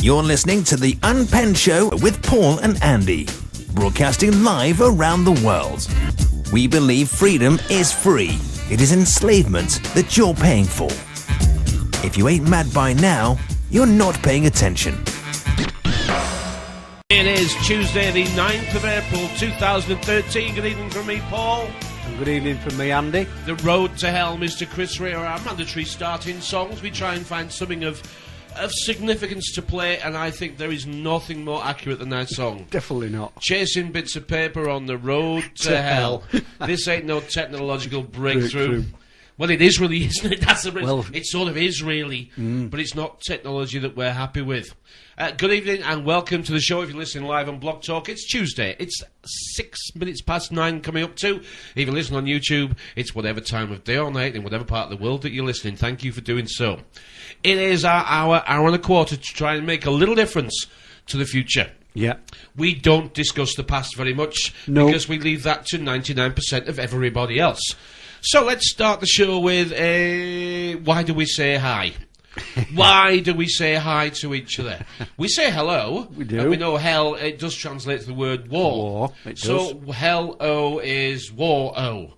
You're listening to the Unpenned Show with Paul and Andy, broadcasting live around the world. We believe freedom is free. It is enslavement that you're paying for. If you ain't mad by now, you're not paying attention. It is Tuesday the 9th of April 2013. Good evening from me, Paul. And good evening from me, Andy. The Road to Hell, Mr. Chris Ray, are our mandatory starting songs. We try and find something of significance to play, and I think there is nothing more accurate than that song. Definitely not. Chasing bits of paper on the road to hell. This ain't no technological breakthrough. Well, it is really, isn't it? That's it sort of is really, but it's not technology that we're happy with. Good evening and welcome to the show. If you're listening live on Blog Talk, it's Tuesday. It's 6 minutes past 9 coming up to. If you're listening on YouTube, it's whatever time of day or night in whatever part of the world that you're listening. Thank you for doing so. It is our hour and a quarter to try and make a little difference to the future. Yeah. We don't discuss the past very much because we leave that to 99% of everybody else. So let's start the show with why do we say hi? Why do we say hi to each other? We say hello. We do. And we know hell, it does translate to the word war. It does. So hell-o is war-o.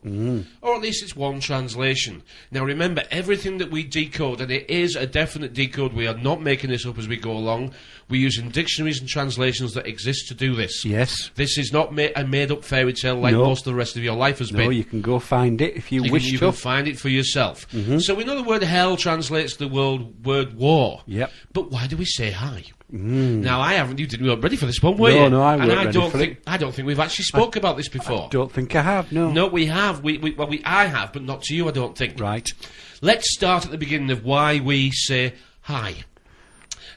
Or at least it's one translation. Now remember, everything that we decode, and it is a definite decode, we are not making this up as we go along. We're using dictionaries and translations that exist to do this. Yes. This is not a made-up fairy tale like most of the rest of your life has been. No, you can go find it if you wish to. You can find it for yourself. So we know the word hell translates the word war. Yep. But why do we say hi? Now, you weren't ready for this one, were you? No, I weren't I don't think we've actually spoke about this before. I don't think I have, no. No, we have. I have, but not to you, I don't think. Right. Let's start at the beginning of why we say hi.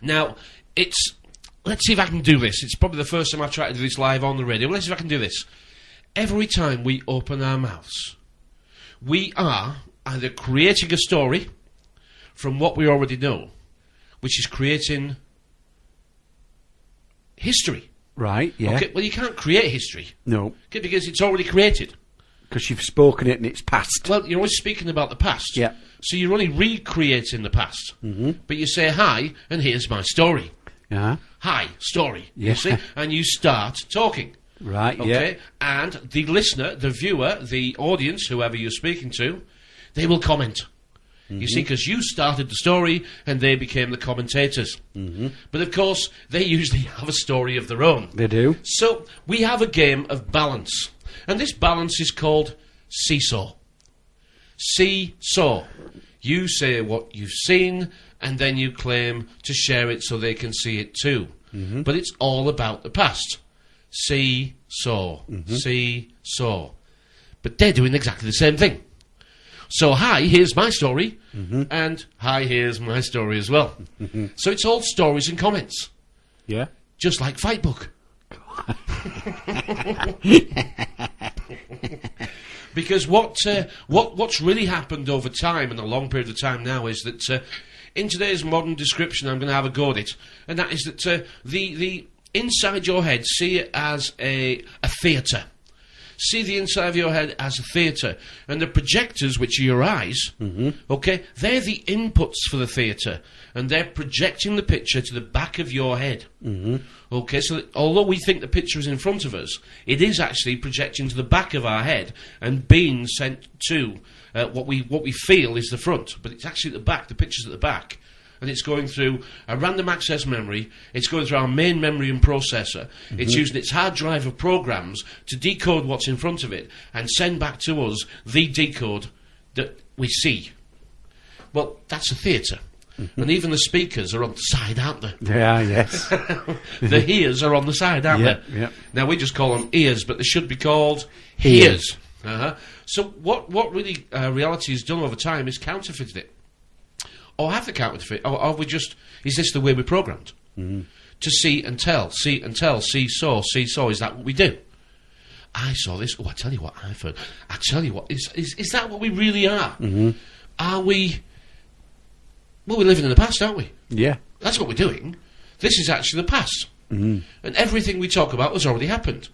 Now, let's see if I can do this. It's probably the first time I've tried to do this live on the radio. Let's see if I can do this. Every time we open our mouths, we are either creating a story from what we already know, which is creating history. Right, yeah. Okay, well, you can't create history. No. Okay, because it's already created. Because you've spoken it and it's past. Well, you're always speaking about the past. Yeah. So you're only recreating the past. But you say, hi, and here's my story. Yeah. Hi, story. Yeah. You see? And you start talking. Right, Okay? yeah. And the listener, the viewer, the audience, whoever you're speaking to, they will comment. You see, because you started the story and they became the commentators. But of course, they usually have a story of their own. They do. So we have a game of balance. And this balance is called seesaw. Seesaw. You say what you've seen and then you claim to share it so they can see it too. But it's all about the past. Seesaw. Seesaw. But they're doing exactly the same thing. So, hi, here's my story, and hi, here's my story as well. So it's all stories and comments. Yeah. Just like Fight Book. Because what's really happened over time, and a long period of time now, is that in today's modern description, I'm going to have a go at it, and that is that the inside your head, see it as a theatre. See the inside of your head as a theatre, and the projectors, which are your eyes, okay, they're the inputs for the theatre, and they're projecting the picture to the back of your head. Okay, so that although we think the picture is in front of us, it is actually projecting to the back of our head and being sent to what we feel is the front, but it's actually at the back. The picture's at the back. And it's going through a random access memory, it's going through our main memory and processor, it's using its hard drive of programs to decode what's in front of it and send back to us the decode that we see. Well, that's a theatre. And even the speakers are on the side, aren't they? They are, yes. The ears are on the side, aren't they? Yeah. Now, we just call them ears, but they should be called hears. So what really reality has done over time is counterfeited it. Or have the counterfeit, or we just, is this the way we're programmed? To see and tell, seesaw, is that what we do? I saw this, I tell you what I've heard. I tell you what, is that what we really are? Are we, well, we're living in the past, aren't we? Yeah. That's what we're doing. This is actually the past. And everything we talk about has already happened.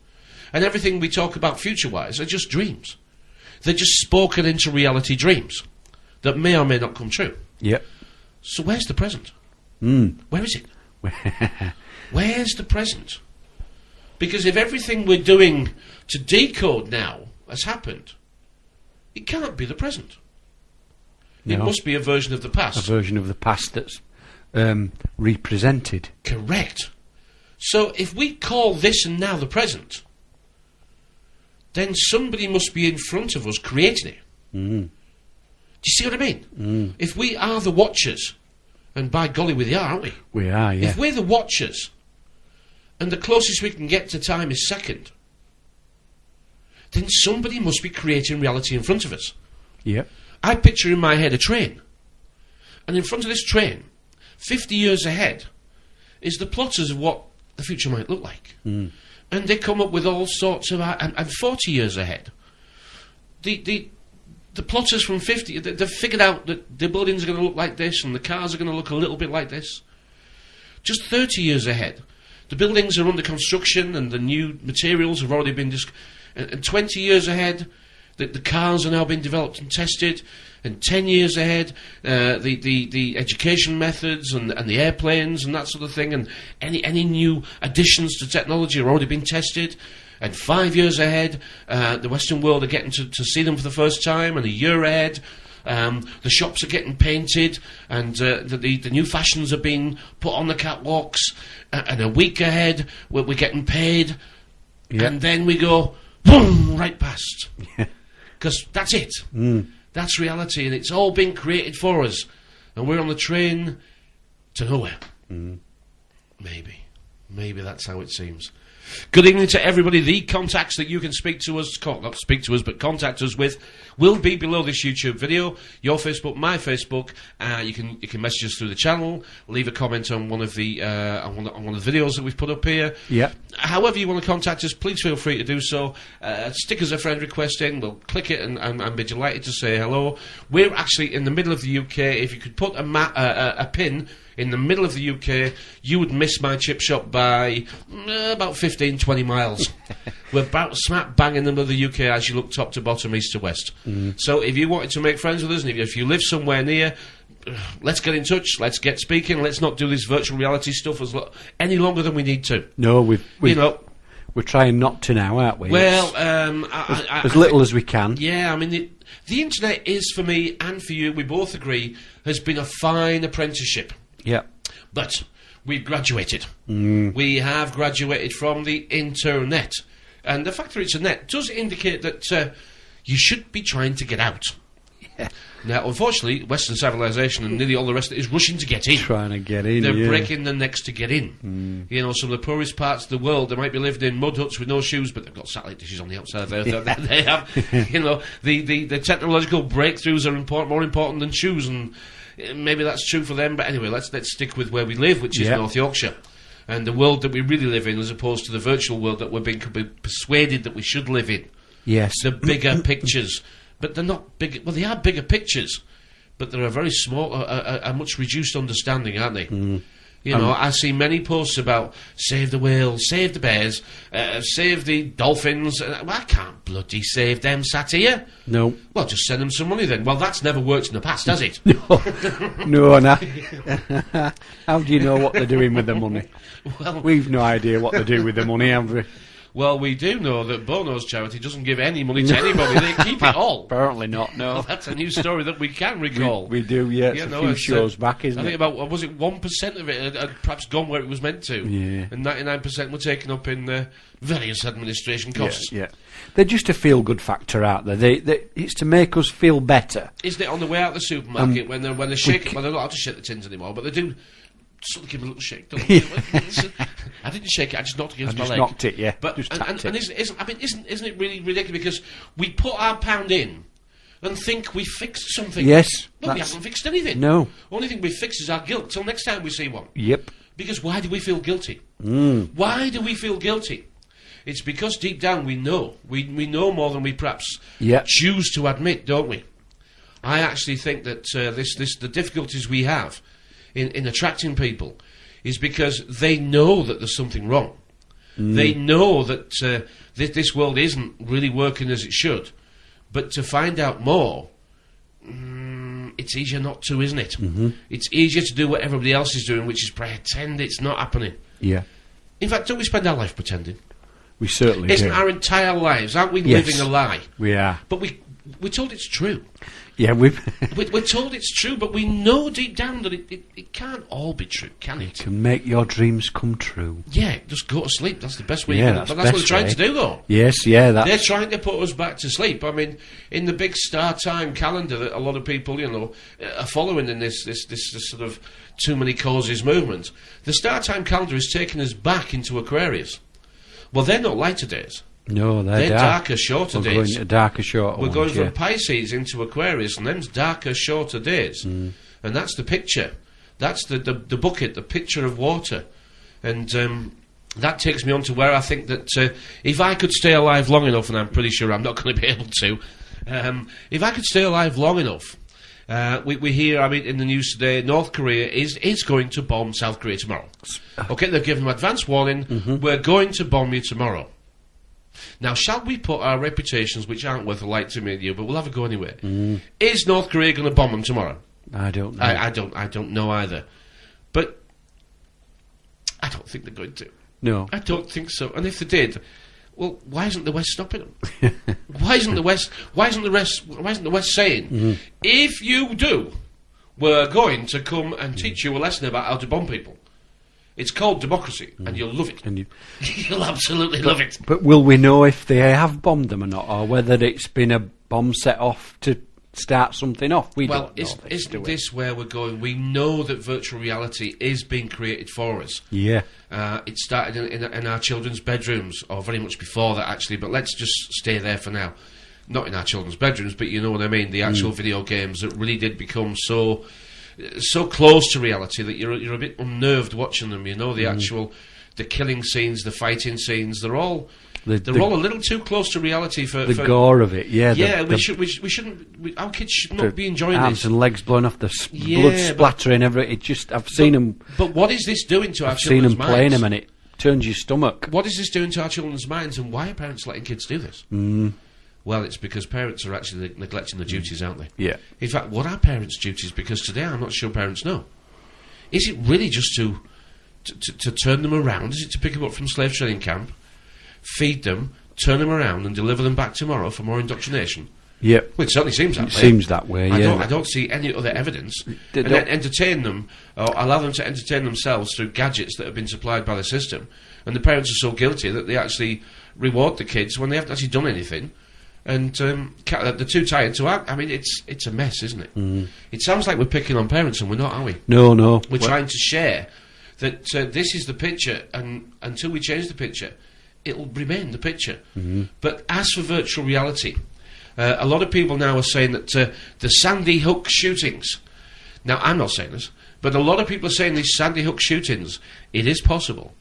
And everything we talk about future-wise are just dreams. They're just spoken into reality dreams that may or may not come true. Yep. So where's the present? Where is it? Where's the present? Because if everything we're doing to decode now has happened, it can't be the present. No. It must be a version of the past. A version of the past that's represented. Correct. So if we call this and now the present, then somebody must be in front of us creating it. Mm. Do you see what I mean? If we are the watchers, and by golly we are, aren't we? We are, yeah. If we're the watchers, and the closest we can get to time is second, then somebody must be creating reality in front of us. Yep. I picture in my head a train, and in front of this train, 50 years ahead, is the plotters of what the future might look like. Mm. And they come up with all sorts of... And 40 years ahead, the plotters from 50, they've figured out that the buildings are going to look like this, and the cars are going to look a little bit like this. Just 30 years ahead, the buildings are under construction, and the new materials have already been... and 20 years ahead, the cars are now being developed and tested, and 10 years ahead, the education methods and the airplanes and that sort of thing, and any new additions to technology are already being tested, and 5 years ahead, the Western world are getting to see them for the first time, and a year ahead, the shops are getting painted, and the new fashions are being put on the catwalks, and a week ahead, we're getting paid, and then we go, boom, right past. Because that's it. That's reality, and it's all been created for us. And we're on the train to nowhere. Maybe that's how it seems. Good evening to everybody. The contacts that you can speak to us, not speak to us, but contact us with, will be below this YouTube video. Your Facebook, my Facebook. You can message us through the channel. Leave a comment on one of the on one of the videos that we've put up here. Yeah. However you want to contact us, please feel free to do so. Stick us a friend request in. We'll click it and be delighted to say hello. We're actually in the middle of the UK. If you could put a pin in the middle of the UK, you would miss my chip shop by about 15-20 miles. We're about smack bang in the middle of the UK as you look top to bottom, east to west. So if you wanted to make friends with us, and if you live somewhere near, let's get in touch, let's get speaking, let's not do this virtual reality stuff any longer than we need to. No, we're trying not to now, aren't we? Well, as little as we can. Yeah, I mean, the internet is, for me and for you, we both agree, has been a fine apprenticeship. Yeah. But we've graduated. We have graduated from the internet. And the fact that it's a net does indicate that you should be trying to get out. Yeah. Now, unfortunately, Western civilization and nearly all the rest of it is rushing to get in. Trying to get in, They're breaking their necks to get in. You know, some of the poorest parts of the world, they might be living in mud huts with no shoes, but they've got satellite dishes on the outside of they have, you know, the technological breakthroughs are more important than shoes, and maybe that's true for them, but anyway, let's stick with where we live, which is North Yorkshire. And the world that we really live in, as opposed to the virtual world that we're being persuaded that we should live in. Yes. The bigger pictures. But they're not big. Well, they are bigger pictures, but they're a very small, a much reduced understanding, aren't they? You know, I see many posts about save the whales, save the bears, save the dolphins. Well, I can't bloody save them sat here. No. Well, just send them some money then. Well, that's never worked in the past, has it? No. How do you know what they're doing with the money? Well, we've no idea what they do with the money, have we? Well, we do know that Bono's charity doesn't give any money to anybody. They keep it all. Apparently not, no. Well, that's a new story that we can recall. We do, yeah. It's a few shows back, isn't it? I think about, was it 1% of it had perhaps gone where it was meant to? Yeah. And 99% were taken up in various administration costs. Yeah. They're just a feel-good factor, aren't they? It's to make us feel better. Isn't it on the way out of the supermarket when they're shaking? Well, they're not allowed to shake the tins anymore, but they do... sort of give a little shake. Don't I didn't shake it. I just knocked it against my leg. Just knocked it, yeah. But isn't it really ridiculous? Because we put our pound in and think we fixed something. Yes. But we haven't fixed anything. No. Only thing we fixed is our guilt. Till next time we see one. Yep. Because why do we feel guilty? Why do we feel guilty? It's because deep down we know. We know more than we perhaps choose to admit, don't we? I actually think that the difficulties we have in attracting people is because they know that there's something wrong. They know that this world isn't really working as it should. But to find out more it's easier not to, isn't it? It's easier to do what everybody else is doing, which is pretend it's not happening. Yeah. In fact, don't we spend our life pretending? We certainly do. Isn't our entire lives, aren't we living a lie? We are. But we're told it's true. Yeah, we're told it's true, but we know deep down that it can't all be true, can it? You can make your dreams come true. Yeah, just go to sleep. That's the best way. That's but that's what they're trying to do, though. Yes, yeah. They're trying to put us back to sleep. I mean, in the big star time calendar that a lot of people, are following in this sort of too many causes movement, the star time calendar is taking us back into Aquarius. Well, they're not lighter days. No, they're darker, shorter days. We're going to darker, shorter We're going from Pisces into Aquarius, and them's darker, shorter days. And that's the picture. That's the bucket, the pitcher of water. And that takes me on to where I think that if I could stay alive long enough, and I'm pretty sure I'm not going to be able to, if I could stay alive long enough, we hear, in the news today, North Korea is going to bomb South Korea tomorrow. Okay, they've given them advance warning, we're going to bomb you tomorrow. Now, shall we put our reputations, which aren't worth a light to me and you, but we'll have a go anyway. Is North Korea going to bomb them tomorrow? I don't know. I don't know either. But I don't think they're going to. No. I don't think so. And if they did, well, why isn't the West stopping them? Why isn't the West saying, if you do, we're going to come and teach you a lesson about how to bomb people. It's called democracy, and you'll love it. And you'll absolutely love it. But will we know if they have bombed them or not, or whether it's been a bomb set off to start something off? Isn't this where we're going? We know that virtual reality is being created for us. Yeah. It started in our children's bedrooms, or very much before that, actually, but let's just stay there for now. Not in our children's bedrooms, but you know what I mean, the actual video games that really did become so close to reality that you're a bit unnerved watching them. The killing scenes, the fighting scenes, they're all a little too close to reality for the gore of it. We shouldn't. Our kids should not be enjoying arms this. And legs blown off, the blood splattering everywhere. I've seen them. But what is this doing to our children's minds? I've seen them playing them, and it turns your stomach. What is this doing to our children's minds, and why are parents letting kids do this? Well, it's because parents are actually neglecting their duties, aren't they? Yeah. In fact, what are parents' duties? Because today I'm not sure parents know. Is it really just to turn them around? Is it to pick them up from slave trading camp, feed them, turn them around, and deliver them back tomorrow for more indoctrination? Yeah. Well, it certainly seems that way. It seems that way, I don't see any other evidence. And then entertain them, or allow them to entertain themselves through gadgets that have been supplied by the system. And the parents are so guilty that they actually reward the kids when they haven't actually done anything. And they're too tired to act. It's a mess, isn't it? It sounds like we're picking on parents, and we're not, are we? No. We're trying to share that this is the picture, and until we change the picture, it'll remain the picture. But as for virtual reality, a lot of people now are saying that the Sandy Hook shootings... Now, I'm not saying this, but a lot of people are saying these Sandy Hook shootings, it is possible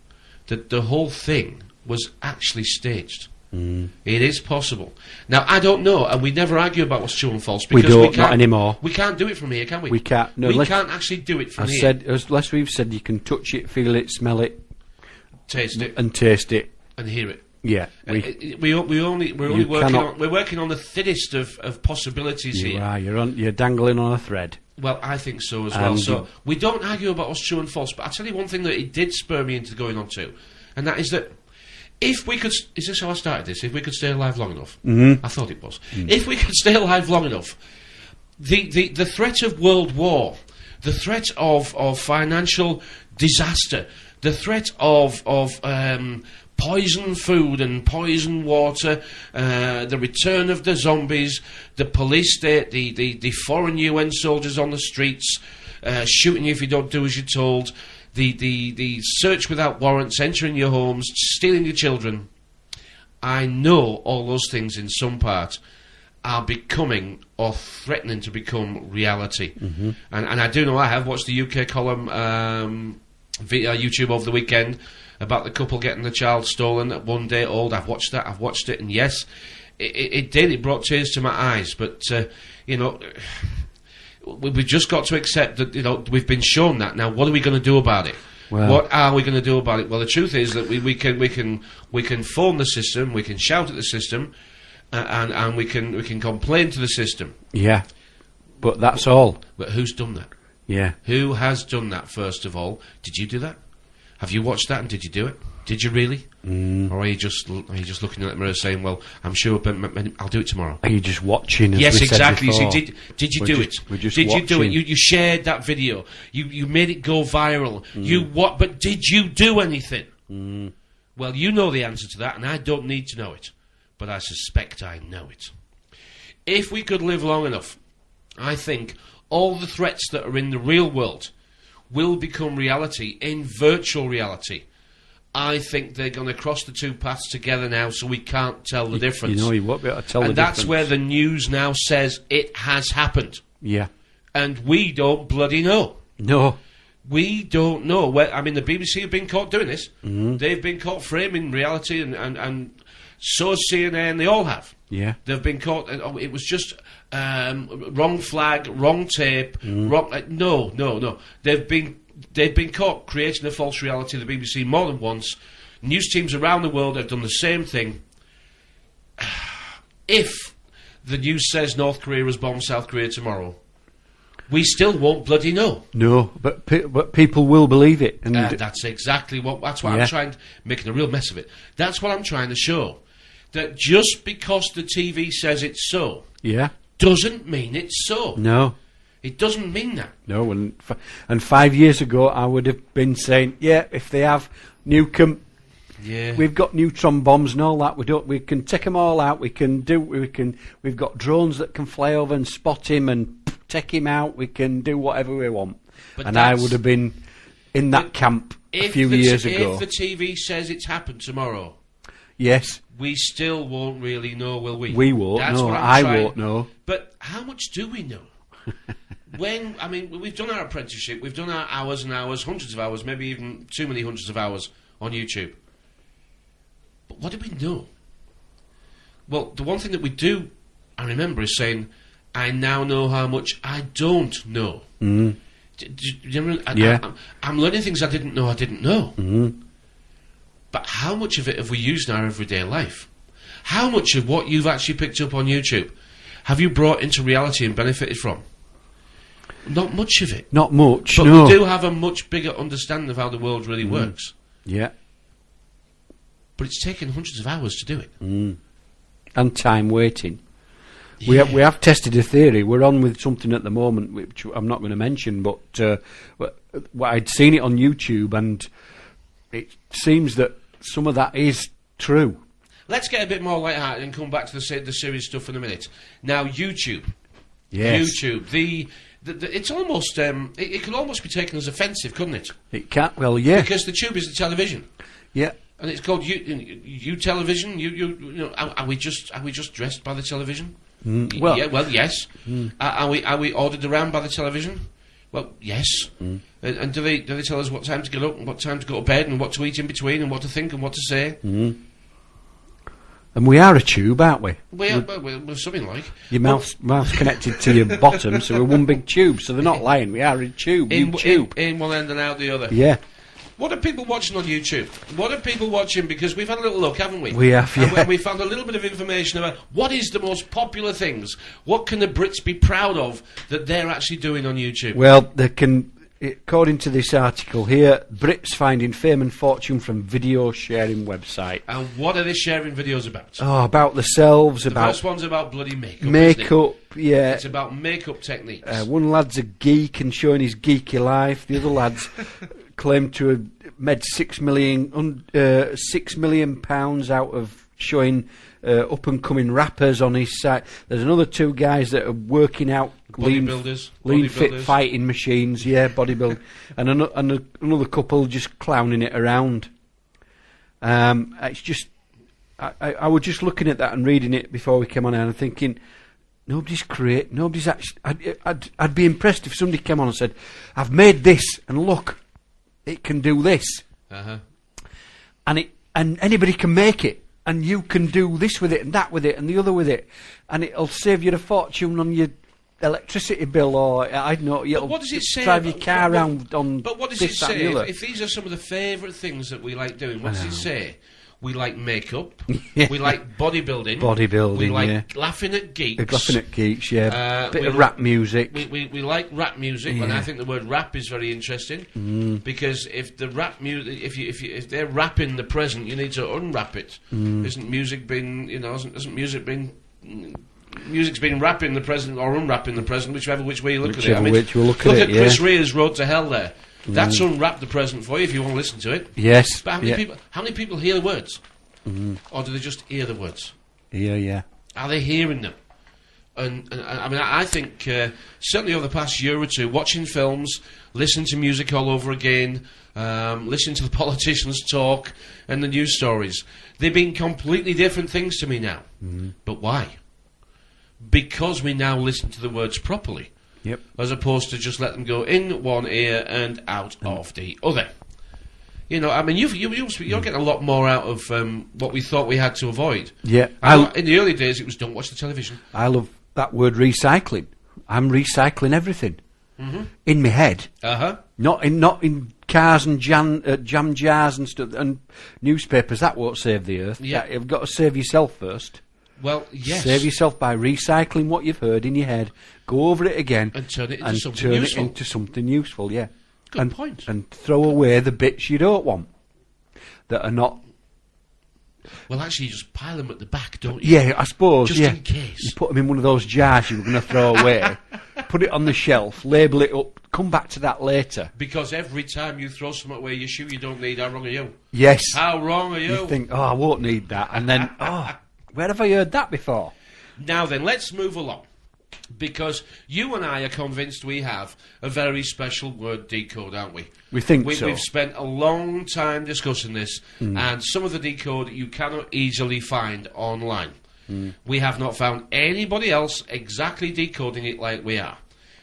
that the whole thing was actually staged. It is possible. Now, I don't know, and we never argue about what's true and false, because we can't, not anymore. We can't do it from here, can we? We can't. No, we can't actually do it from here. As we've said, you can touch it, feel it, smell it, taste it, and hear it. Yeah, we're working on the thinnest of possibilities here. You're dangling on a thread. Well, I think so as well. So we don't argue about what's true and false, but I'll tell you one thing that it did spur me into going on to, and that is that if we could... Is this how I started this? If we could stay alive long enough? I thought it was. If we could stay alive long enough, the threat of world war, the threat of financial disaster, the threat of poison food and poison water, the return of the zombies, the police state, the foreign UN soldiers on the streets, shooting you if you don't do as you're told... The search without warrants, entering your homes, stealing your children. I know all those things in some part are becoming or threatening to become reality. And I do know I have watched the UK column via YouTube over the weekend about the couple getting the child stolen at 1 day old. I've watched it, and yes, it brought tears to my eyes, but we've just got to accept that we've been shown that. Now, what are we going to do about it? What are we going to do about it? Well, the truth is that we can phone the system, we can shout at the system, and we can complain to the system. Yeah. But that's all. But who's done that? Yeah. Who has done that, first of all? Did you do that? Have you watched that and did you do it? Did you really? Or are you just looking at the mirror saying, well, I'm sure, but I'll do it tomorrow? Are you just watching, as yes, we exactly. said before? You see, did you do it? Did you do it? You shared that video. You made it go viral. But did you do anything? Well, you know the answer to that, and I don't need to know it. But I suspect I know it. If we could live long enough, I think all the threats that are in the real world will become reality in virtual reality. I think they're going to cross the two paths together now, so we can't tell the difference. You know, you won't be able to tell the difference. And that's where the news now says it has happened. Yeah. And we don't bloody know. No. We don't know. I mean, the BBC have been caught doing this. They've been caught framing reality, and so has CNN. They all have. Yeah. They've been caught. It was just wrong flag, wrong tape, wrong. No. They've been caught creating a false reality. The BBC more than once. News teams around the world have done the same thing. If the news says North Korea has bombed South Korea tomorrow, we still won't bloody know. No, but people will believe it. And that's exactly what. That's what I'm trying, making a real mess of it. That's what I'm trying to show. That just because the TV says it's so, doesn't mean it's so. No. It doesn't mean that. No, and 5 years ago I would have been saying, if they have nuke 'em, we've got neutron bombs and all that. We can take them all out. We've got drones that can fly over and spot him and take him out. We can do whatever we want. But I would have been in that camp a few years ago. If the TV says it's happened tomorrow, yes, we still won't really know, will we? We won't. That's what I won't know. But how much do we know? We've done our apprenticeship, we've done our hours and hours, hundreds of hours, maybe even too many hundreds of hours on YouTube. But what do we know? Well, the one thing that we do, I remember, is saying, I now know how much I don't know. I'm learning things I didn't know. But how much of it have we used in our everyday life? How much of what you've actually picked up on YouTube have you brought into reality and benefited from? Not much of it. Not much, but no. we do have a much bigger understanding of how the world really works. Yeah. But it's taken hundreds of hours to do it. And time waiting. Yeah. We have tested a theory. We're on with something at the moment, which I'm not going to mention, but I'd seen it on YouTube, and it seems that some of that is true. Let's get a bit more light-hearted and come back to the serious stuff in a minute. Now, YouTube. Yes. YouTube. It's almost it could almost be taken as offensive, couldn't it? It can't. Well, yeah. Because the tube is the television. Yeah. And it's called you television. You know, are we just dressed by the television? Well, yes. Are we ordered around by the television? Well, yes. And do they tell us what time to get up and what time to go to bed and what to eat in between and what to think and what to say? And we are a tube, aren't we? We're something like. Your mouth's connected to your bottom, so we're one big tube. So they're not lying. We are a tube. In one end and out the other. Yeah. What are people watching on YouTube? What are people watching? Because we've had a little look, haven't we? We have, yeah. And we found a little bit of information about what is the most popular things. What can the Brits be proud of that they're actually doing on YouTube? Well, they can. According to this article here, Brits finding fame and fortune from video sharing website. And what are they sharing videos about? Oh, about themselves. The first one's about bloody makeup. Makeup, yeah. It's about makeup techniques. One lad's a geek and showing his geeky life. The other lad's claimed to have made £6 million out of showing up and coming rappers on his site. There's another two guys that are working out lean fit fighting machines, bodybuilding, and another couple just clowning it around. It's just, I was just looking at that and reading it before we came on air and thinking, nobody's actually. I'd be impressed if somebody came on and said, "I've made this, and look, it can do this," and anybody can make it. And you can do this with it, and that with it, and the other with it, and it'll save you a fortune on your electricity bill, or I don't know. But what does it say? Drive your car around on. But what does it say? If these are some of the favourite things that we like doing, what does it say? We like makeup. We like bodybuilding. We like laughing at geeks. Laughing at geeks, yeah. Bit of rap music. We like rap music, and I think the word rap is very interesting because if the rap music, if they're rapping the present, you need to unwrap it. Isn't music been, hasn't music been? Music's been rapping the present or unwrapping the present, which way you look at it. I mean, look at Chris Rea's Road to Hell there. That's unwrapped the present for you if you want to listen to it. Yes. But how many people hear the words? Or do they just hear the words? Yeah. Are they hearing them? And I mean, I think certainly over the past year or two, watching films, listening to music all over again, listening to the politicians talk and the news stories, they've been completely different things to me now. But why? Because we now listen to the words properly. Yep. As opposed to just let them go in one ear and out of the other. I mean, you're getting a lot more out of what we thought we had to avoid. Yeah. In the early days, it was don't watch the television. I love that word recycling. I'm recycling everything in my head. Not in cars and jam jars and stuff and newspapers. That won't save the earth. Yeah. You've got to save yourself first. Well, yes. Save yourself by recycling what you've heard in your head, go over it again, and turn it into something useful. Yeah. Good point. And throw away the bits you don't want that are not. Well, actually, you just pile them at the back, don't you? Yeah, I suppose. Just in case. You put them in one of those jars you were going to throw away. Put it on the shelf, label it up, come back to that later. Because every time you throw something away, you shoot you don't need. How wrong are you? Yes. How wrong are you? You think, I won't need that, and then, where have I heard that before? Now then, let's move along. Because you and I are convinced we have a very special word decode, aren't we? We think so. We've spent a long time discussing this, and some of the decode you cannot easily find online. We have not found anybody else exactly decoding it like we are.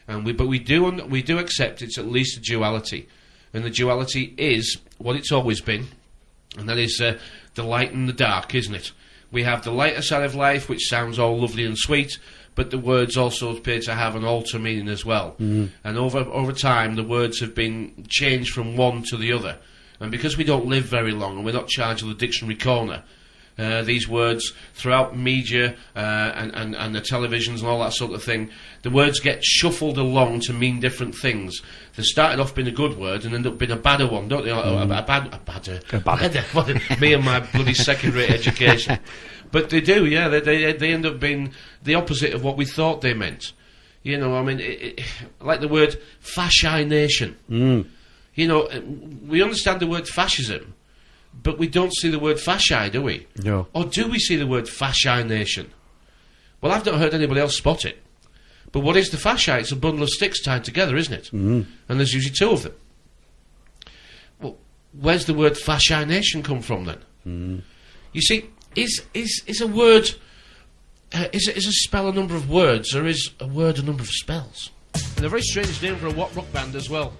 But we do accept it's at least a duality. And the duality is what it's always been, and that is the light and the dark, isn't it? We have the lighter side of life, which sounds all lovely and sweet, but the words also appear to have an alter meaning as well. And over time, the words have been changed from one to the other. And because we don't live very long, and we're not charged with a dictionary corner, these words throughout media and the televisions and all that sort of thing, the words get shuffled along to mean different things. They started off being a good word and end up being a badder one, don't they? A badder. Me and my bloody secondary education. But they do, yeah. They end up being the opposite of what we thought they meant. I mean, like the word FASCI-NATION. We understand the word fascism, but we don't see the word fasci, do we? No. Or do we see the word FASCI-NATION? Well, I've not heard anybody else spot it. But what is the fasci? It's a bundle of sticks tied together, isn't it? And there's usually two of them. Well, where's the word FASCI-NATION come from then? You see, is a word... is a spell a number of words, or is a word a number of spells? And a very strange name for a rock band as well.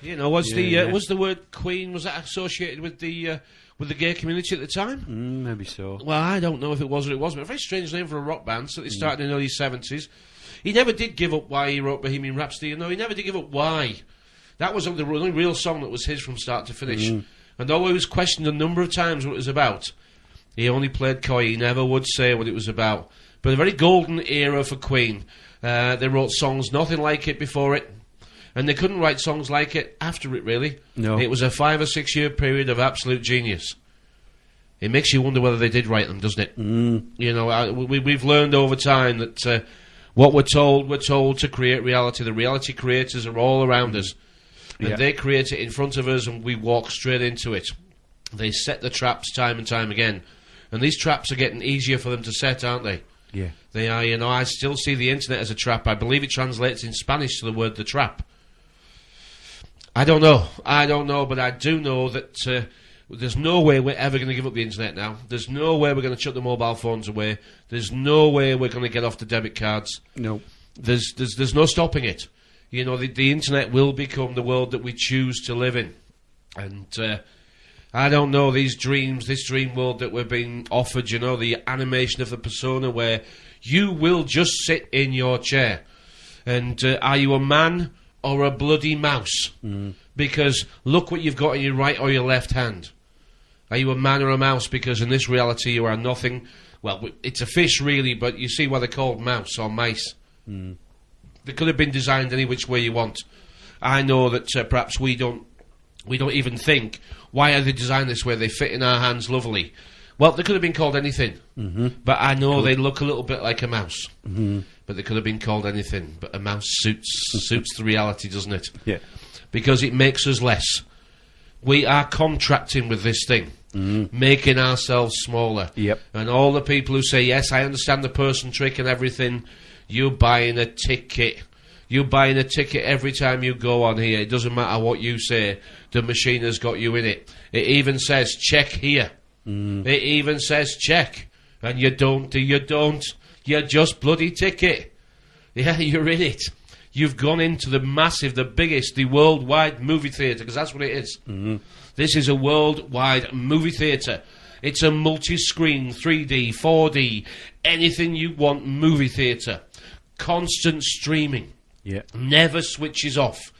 Was the word Queen, was that associated with the gay community at the time? Maybe so. Well, I don't know if it was or it wasn't. A very strange name for a rock band. So they started in the early 70s. He never did give up why he wrote Bohemian Rhapsody. He never did give up why. That was the only real song that was his from start to finish. And although he was questioned a number of times what it was about, he only played coy. He never would say what it was about. But a very golden era for Queen. They wrote songs nothing like it before it. And they couldn't write songs like it after it, really. No. It was a 5 or 6 year period of absolute genius. It makes you wonder whether they did write them, doesn't it? We've learned over time that what we're told to create reality. The reality creators are all around us. And they create it in front of us and we walk straight into it. They set the traps time and time again. And these traps are getting easier for them to set, aren't they? Yeah. They are, I still see the internet as a trap. I believe it translates in Spanish to the word the trap. I don't know, but I do know that there's no way we're ever going to give up the internet now. There's no way we're going to chuck the mobile phones away. There's no way we're going to get off the debit cards. No. There's no stopping it. The internet will become the world that we choose to live in. And I don't know, this dream world that we're being offered, the animation of the persona where you will just sit in your chair. And are you a man or a bloody mouse? Because look what you've got in your right or your left hand. Are you a man or a mouse? Because in this reality you are nothing. Well, it's a fish really, but you see why they're called mouse or mice. They could have been designed any which way you want. I know that perhaps we don't even think, why are they designed this way? They fit in our hands lovely. Well, they could have been called anything. But I know they look a little bit like a mouse. But they could have been called anything. But a mouse suits the reality, doesn't it? Yeah. Because it makes us less. We are contracting with this thing. Making ourselves smaller. Yep. And all the people who say, yes, I understand the person trick and everything, you're buying a ticket. You're buying a ticket every time you go on here. It doesn't matter what you say. The machine has got you in it. It even says, check here. It even says, check. And you don't. You're just bloody ticket. Yeah, you're in it. You've gone into the massive, the biggest, the worldwide movie theatre, because that's what it is. This is a worldwide movie theatre. It's a multi-screen, 3D, 4D, anything you want movie theatre. Constant streaming. Yeah. Never switches off.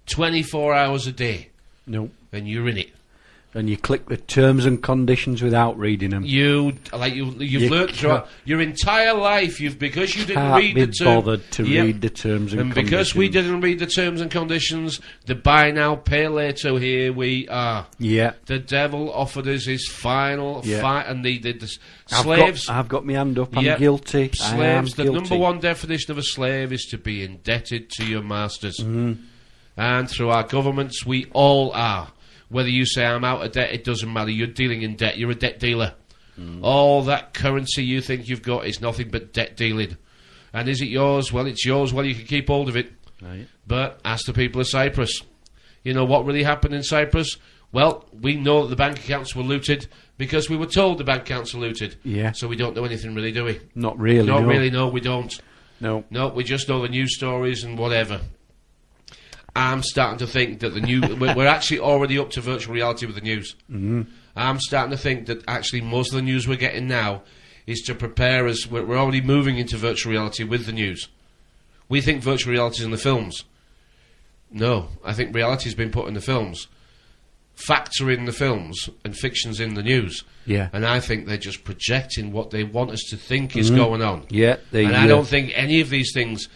24 hours a day. No. And you're in it. And you click the terms and conditions without reading them. You've learnt throughout your entire life. Because you didn't read the terms. Bothered to read the terms and conditions. And because we didn't read the terms and conditions, the buy now, pay later. Here we are. Yeah. The devil offered us his final fight, and the slaves. I've got my hand up. I'm guilty. Slaves. The number one definition of a slave is to be indebted to your masters. And through our governments, we all are. Whether you say I'm out of debt, it doesn't matter. You're dealing in debt. You're a debt dealer. All that currency you think you've got is nothing but debt dealing. And is it yours? Well, it's yours. Well, you can keep hold of it. Right. But ask the people of Cyprus. You know what really happened in Cyprus? Well, we know that the bank accounts were looted because we were told the bank accounts were looted. Yeah. So we don't know anything really, do we? Not really. Not really, no, we don't. No. No, we just know the news stories and whatever. I'm starting to think that the new we're actually already up to virtual reality with the news. I'm starting to think that actually most of the news we're getting now is to prepare us. We're already moving into virtual reality with the news. We think virtual reality is in the films. No, I think reality has been put in the films. Facts are in the films and fiction's in the news. Yeah. And I think they're just projecting what they want us to think is going on. Yeah. I don't think any of these things,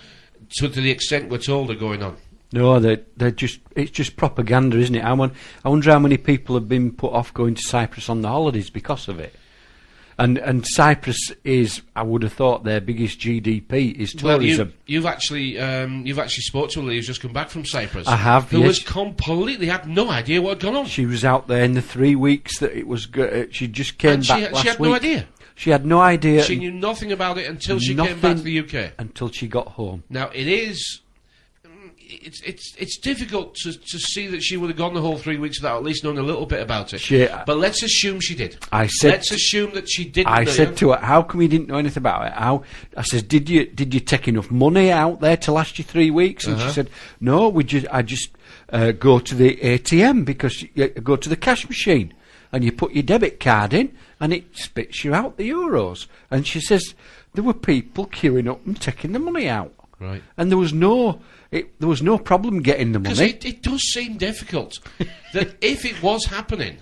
to the extent we're told, are going on. No, it's just propaganda, isn't it? I wonder how many people have been put off going to Cyprus on the holidays because of it. And Cyprus is, I would have thought, their biggest GDP is tourism. Well, you've actually spoke to a lady who's just come back from Cyprus. I have, who was completely had no idea what had gone on. She was out there in the 3 weeks that it was. She just came back last week. She had no idea. She had no idea. She knew nothing about it until she came back to the UK. Until she got home. Now it is. It's difficult to see that she would have gone the whole 3 weeks without at least knowing a little bit about it. But let's assume she did. Let's assume that she didn't. I said to her, "How come you didn't know anything about it?" I said, "Did you take enough money out there to last you 3 weeks?" And she said, "No, I just go to the ATM because you go to the cash machine and you put your debit card in and it spits you out the euros." And she says there were people queuing up and taking the money out. Right. And there was no problem getting the money. Because it does seem difficult that if it was happening,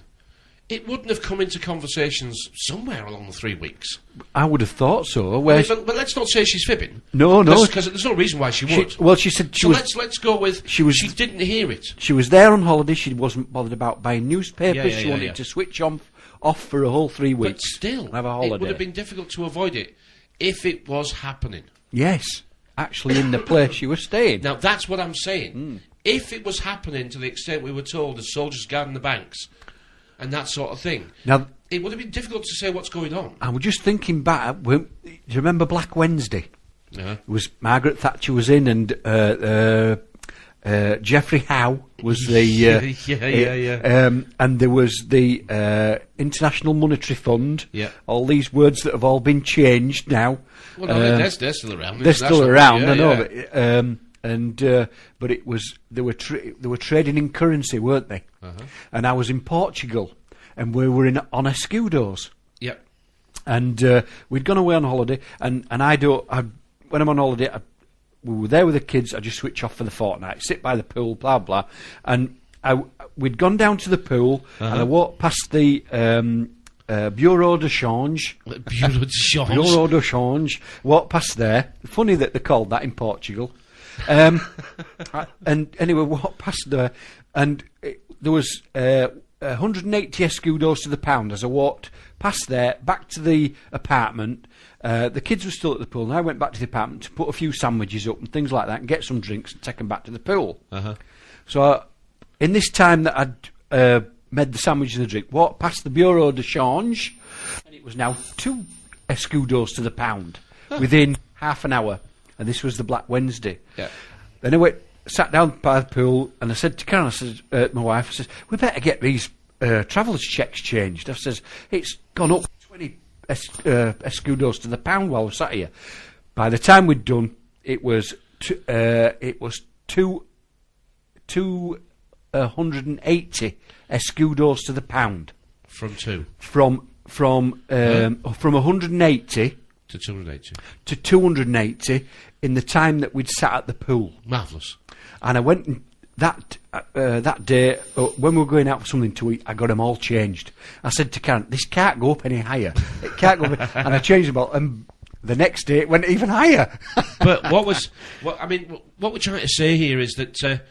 it wouldn't have come into conversations somewhere along the 3 weeks. I would have thought so. But let's not say she's fibbing. No. Because there's no reason why she would. She said let's go with she didn't hear it. She was there on holiday. She wasn't bothered about buying newspapers. She wanted to switch off for a whole 3 weeks. But still, have a holiday. It would have been difficult to avoid it if it was happening. Yes. Actually in the place you were staying. Now, that's what I'm saying. If it was happening to the extent we were told as soldiers guarding the banks and that sort of thing, now, it would have been difficult to say what's going on. I was just thinking back, do you remember Black Wednesday? It was Margaret Thatcher was in and Geoffrey Howe was the... and there was the International Monetary Fund. Yeah. All these words that have all been changed now. Well, no, they're still around. They're still around, I know. But it was they were trading in currency, weren't they? And I was in Portugal, and we were on Escudos. Yep. And we'd gone away on holiday, and when I'm on holiday, we were there with the kids. I just switch off for the fortnight, sit by the pool, blah blah, and we'd gone down to the pool, and I walked past the Bureau de Change. Bureau de Change. Walked past there. Funny that they called that in Portugal. And anyway, walked past there, and there was 180 escudos to the pound as I walked past there, back to the apartment. The kids were still at the pool, and I went back to the apartment to put a few sandwiches up and things like that, and get some drinks and take them back to the pool. So, in this time that I'd made the sandwich and the drink, walked past the Bureau de Change, and it was now 2 escudos to the pound within half an hour, and this was the Black Wednesday. Then I sat down by the pool, and I said to Karen, I said, my wife, I says, we better get these travellers' checks changed. I says, it's gone up 20 escudos to the pound while we're sat here. By the time we'd done, it was 280 escudos to the pound. From 2? From 180 to 280. To 280 in the time that we'd sat at the pool. Marvellous. And I went and that day, when we were going out for something to eat, I got them all changed. I said to Karen, this can't go up any higher. It can't go up. And I changed them all. And the next day it went even higher. But what we're trying to say here is that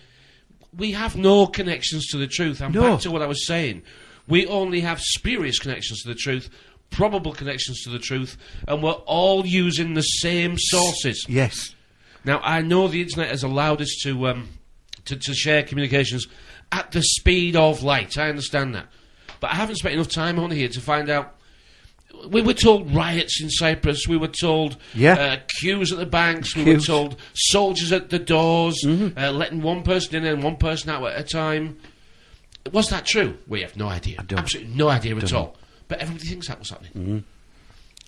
we have no connections to the truth. And back to what I was saying. We only have spurious connections to the truth, probable connections to the truth, and we're all using the same sources. Yes. Now, I know the internet has allowed us to share communications at the speed of light. I understand that. But I haven't spent enough time on here to find out. We were told riots in Cyprus. We were told queues at the banks. We were told soldiers at the doors, letting one person in and one person out at a time. Was that true? We have no idea. Absolutely no idea at all. But everybody thinks that was happening.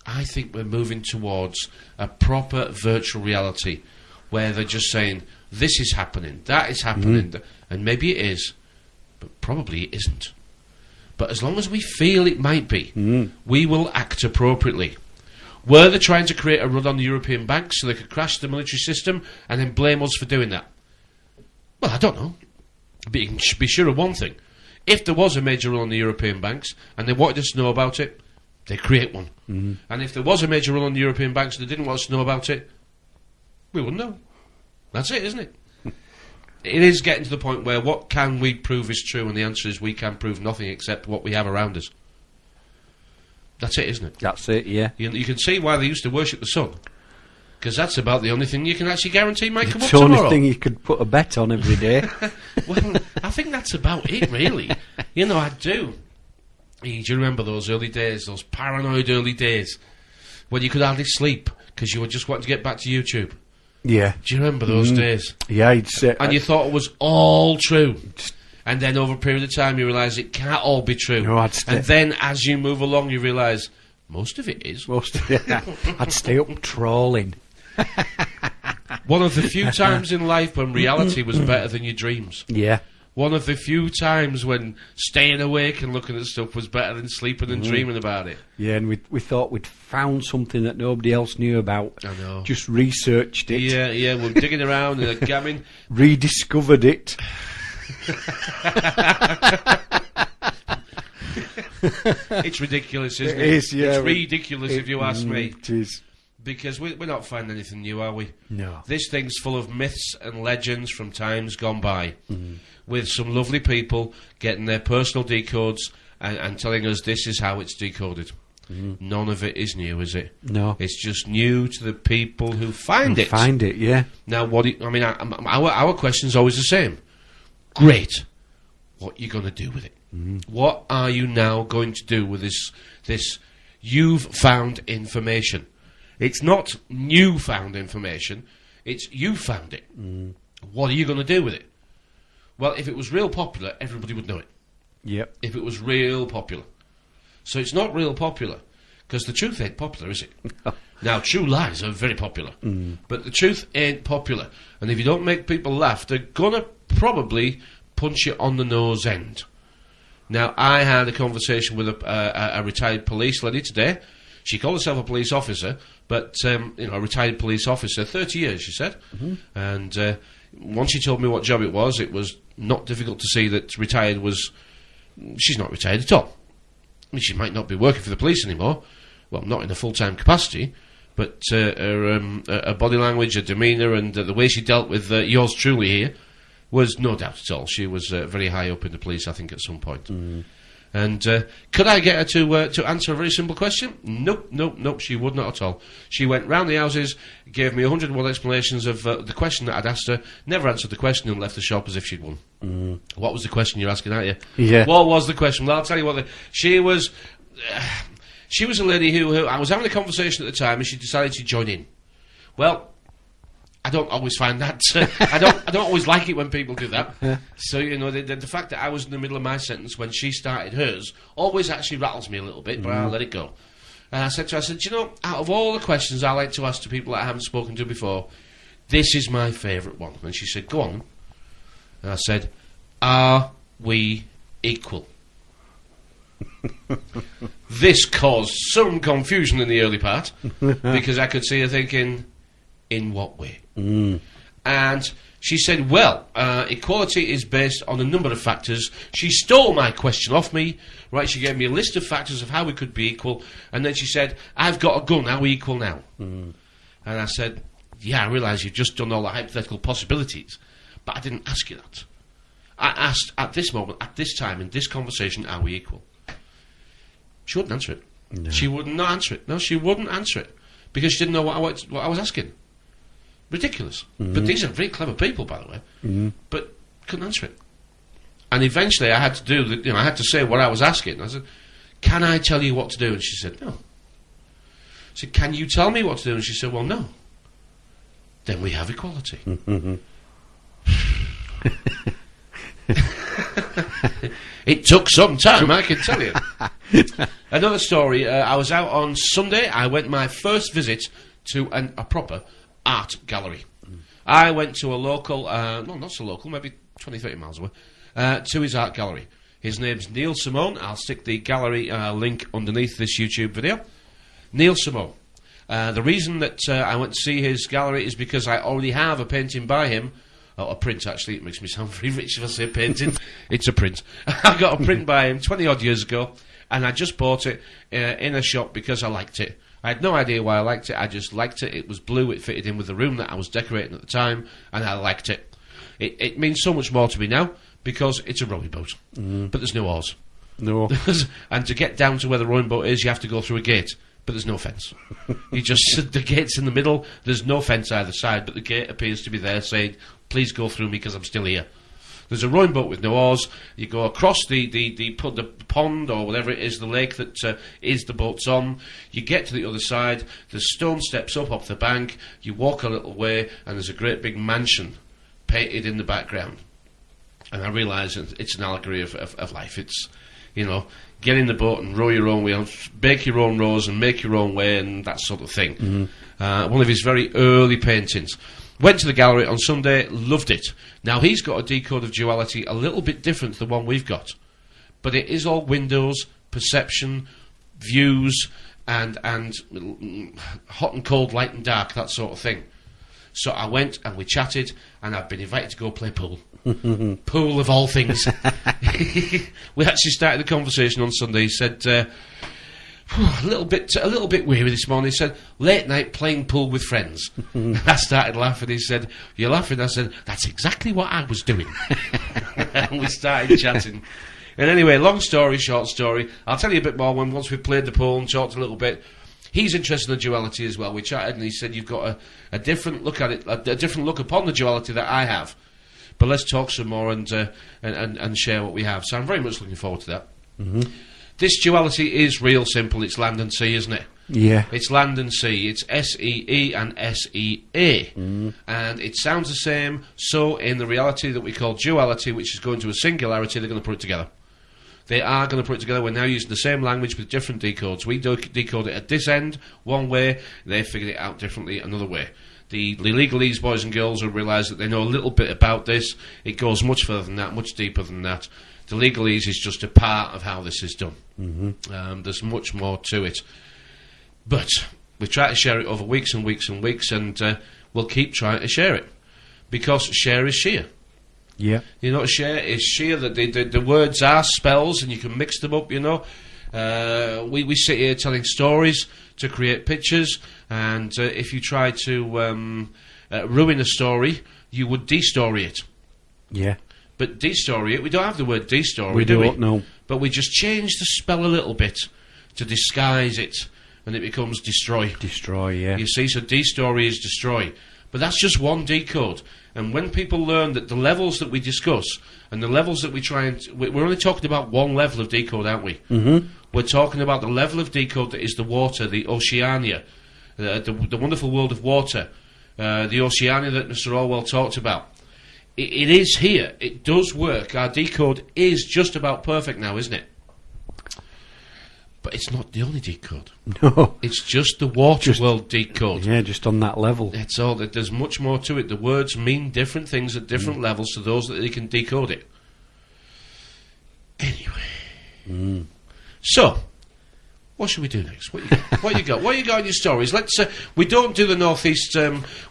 I think we're moving towards a proper virtual reality where they're just saying, this is happening, that is happening, and maybe it is, but probably it isn't. But as long as we feel it might be, we will act appropriately. Were they trying to create a run on the European banks so they could crash the military system and then blame us for doing that? Well, I don't know. But you can be sure of one thing. If there was a major run on the European banks and they wanted us to know about it, they create one. And if there was a major run on the European banks and they didn't want us to know about it, we wouldn't know. That's it, isn't it? It is getting to the point where what can we prove is true, and the answer is we can prove nothing except what we have around us. That's it, isn't it? That's it, yeah. You can see why they used to worship the sun, because that's about the only thing you can actually guarantee might come up tomorrow. It's the only thing you could put a bet on every day. Well, I think that's about it, really. You know, I do. Do you remember those early days, those paranoid early days, when you could hardly sleep because you were just wanting to get back to YouTube? Yeah. Do you remember those days? Yeah, I'd say... And you thought it was all true. And then over a period of time you realise it can't all be true. No, and then as you move along you realise most of it is. I'd stay up trawling. One of the few times in life when reality was better than your dreams. Yeah. One of the few times when staying awake and looking at stuff was better than sleeping and dreaming about it. Yeah, and we thought we'd found something that nobody else knew about. I know. Just researched it. Yeah, we're digging around and gamming. Rediscovered it. It's ridiculous, isn't it? It is, yeah. It's ridiculous if you ask me. It is. Because we're not finding anything new, are we? No. This thing's full of myths and legends from times gone by, with some lovely people getting their personal decodes and telling us this is how it's decoded. None of it is new, is it? No. It's just new to the people who find it. Find it, yeah. Now, our question's always the same. Great. What are you going to do with it? What are you now going to do with this you've found information? It's not new found information, it's you found it. What are you going to do with it? Well, if it was real popular, everybody would know it. Yep. If it was real popular. So it's not real popular, because the truth ain't popular, is it? Now, true lies are very popular, but the truth ain't popular. And if you don't make people laugh, they're going to probably punch you on the nose end. Now, I had a conversation with a retired police lady today. She called herself a police officer, but, a retired police officer, 30 years, she said. And once she told me what job it was not difficult to see that retired was... She's not retired at all. I mean, she might not be working for the police anymore. Well, not in a full-time capacity, but her body language, her demeanour, and the way she dealt with yours truly here was no doubt at all. She was very high up in the police, I think, at some point. And could I get her to answer a very simple question? Nope, she would not at all. She went round the houses, gave me 101 explanations of the question that I'd asked her, never answered the question, and left the shop as if she'd won. What was the question you're asking, aren't you? Yeah. What was the question? Well, I'll tell you what. She was a lady who I was having a conversation at the time, and she decided to join in. Well, I don't always find that. I don't always like it when people do that. So, you know, the fact that I was in the middle of my sentence when she started hers always actually rattles me a little bit, but I'll let it go. And I said to her, you know, out of all the questions I like to ask to people that I haven't spoken to before, this is my favourite one. And she said, go on. And I said, are we equal? This caused some confusion in the early part, because I could see her thinking, in what way? And she said, well, equality is based on a number of factors. She stole my question off me, right? She gave me a list of factors of how we could be equal, and then she said, I've got a gun, are we equal now? And I said, yeah, I realise you've just done all the hypothetical possibilities, but I didn't ask you that. I asked, at this moment, at this time, in this conversation, are we equal? She wouldn't answer it. No. She would not answer it. No, she wouldn't answer it, because she didn't know what I was asking. Ridiculous. But these are very clever people, by the way. But couldn't answer it. And eventually I had to I had to say what I was asking. I said, can I tell you what to do? And she said, no. I said, can you tell me what to do? And she said, well, no. Then we have equality. It took some time, I can tell you. Another story, I was out on Sunday. I went my first visit to a proper art gallery. I went to a local, not so local, maybe 20, 30 miles away, to his art gallery. His name's Neil Simone. I'll stick the gallery link underneath this YouTube video. Neil Simone. The reason that I went to see his gallery is because I already have a painting by him. Oh, a print, actually. It makes me sound very rich if I say painting. It's a print. I got a print by him 20-odd years ago, and I just bought it in a shop because I liked it. I had no idea why I liked it. I just liked it. It was blue. It fitted in with the room that I was decorating at the time, and I liked it. It means so much more to me now because it's a rowing boat, but there's no oars. No. And to get down to where the rowing boat is, you have to go through a gate, but there's no fence. You just the gate's in the middle. There's no fence either side, but the gate appears to be there saying, "Please go through me because I'm still here." There's a rowing boat with no oars. You go across the pond or whatever it is, the lake that is the boat's on. You get to the other side. There's stone steps up off the bank. You walk a little way, and there's a great big mansion painted in the background. And I realise it's an allegory of life. It's, you know, get in the boat and row your own way, bake your own rows and make your own way and that sort of thing. One of his very early paintings. Went to the gallery on Sunday, loved it. Now, he's got a decode of duality a little bit different to the one we've got. But it is all windows, perception, views, and hot and cold, light and dark, that sort of thing. So I went and we chatted, and I've been invited to go play pool. Pool of all things. We actually started the conversation on Sunday. He said, a little bit weary this morning. He said, late night playing pool with friends. I started laughing. He said, you're laughing? I said, that's exactly what I was doing. And we started chatting. And anyway, long story, short story. I'll tell you a bit more once we've played the pool and talked a little bit. He's interested in the duality as well. We chatted and he said, you've got a different look at it, a different look upon the duality that I have. But let's talk some more and share what we have. So I'm very much looking forward to that. This duality is real simple. It's land and sea, isn't it? Yeah. It's land and sea. It's S-E-E and S-E-A. And it sounds the same. So in the reality that we call duality, which is going to a singularity, they're going to put it together. They are going to put it together. We're now using the same language with different decodes. We decode it at this end one way. They figured it out differently another way. The legalese boys and girls will realise that they know a little bit about this. It goes much further than that, much deeper than that. The legalese is just a part of how this is done. There's much more to it. But we try to share it over weeks and weeks and weeks, and we'll keep trying to share it. because share is sheer. Yeah. You know, share is sheer, that the words are spells and you can mix them up, you know. We sit here telling stories to create pictures, and if you try to ruin a story, you would de-story it. Yeah. But de-story it, we don't have the word de-story, We do we? don't, no. But we just change the spell a little bit to disguise it, and it becomes destroy. Destroy, yeah. You see, so de-story is destroy. But that's just one decode. And when people learn that the levels that we discuss and the levels that we try and... We're only talking about one level of decode, aren't we? Mm-hmm. We're talking about the level of decode that is the water, the Oceania, the wonderful world of water, the Oceania that Mr. Orwell talked about. It is here. It does work. Our decode is just about perfect now, isn't it? But it's not the only decode. No. It's just the water world decode. Yeah, just on that level. That's all. There's much more to it. The words mean different things at different levels to those that they can decode it. Anyway. So, what should we do next? What you got? What you got? What you got in your stories? Let's. We don't do the northeast,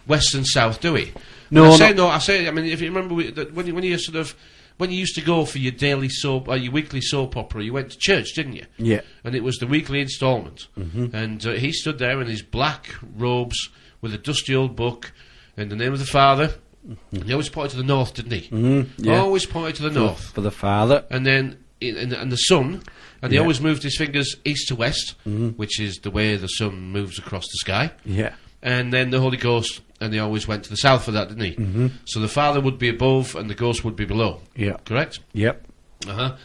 west, and south, do we? No. I say. I mean, if you remember when you sort of. When you used to go for your daily soap, or your weekly soap opera, you went to church, didn't you? Yeah. And it was the weekly instalment. Mm-hmm. And he stood there in his black robes with a dusty old book in the name of the Father. Mm-hmm. He always pointed to the north, didn't he? Mm-hmm. Yeah. Always pointed to the north. For the Father. And then and the sun, and he always moved his fingers east to west, which is the way the sun moves across the sky. Yeah. And then the Holy Ghost, and he always went to the south for that, didn't he? Mm-hmm. So the Father would be above, and the Ghost would be below. Yeah. Correct? Yep. Uh-huh.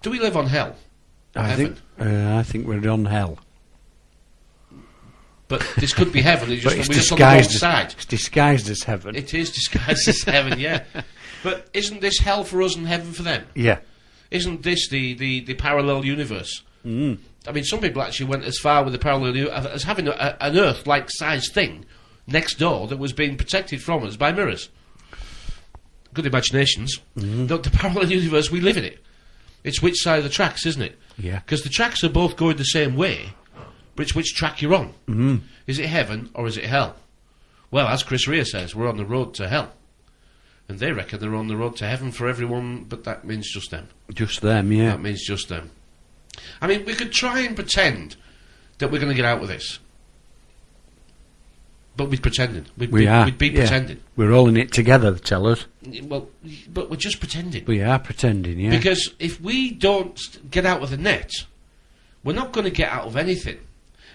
Do we live on hell? I think we're on hell. But this could be heaven. We're just on the wrong side. It's disguised as heaven. It is disguised as heaven, yeah. But isn't this hell for us and heaven for them? Yeah. Isn't this the parallel universe? Mm. I mean, some people actually went as far with the parallel universe as having an Earth-like size thing next door that was being protected from us by mirrors. Good imaginations. Mm. The parallel universe, we live in it. It's which side of the tracks, isn't it? Yeah. Because the tracks are both going the same way, but it's which track you're on. Mm. Is it heaven or is it hell? Well, as Chris Rea says, we're on the road to hell. And they reckon they're on the road to heaven for everyone, but that means just them. Just them, yeah. That means just them. I mean, we could try and pretend that we're going to get out with this. But we'd pretending. We'd be pretending. We're all in it together, they tell us. Well, but we're just pretending. We are pretending, yeah. Because if we don't get out of the net, we're not going to get out of anything.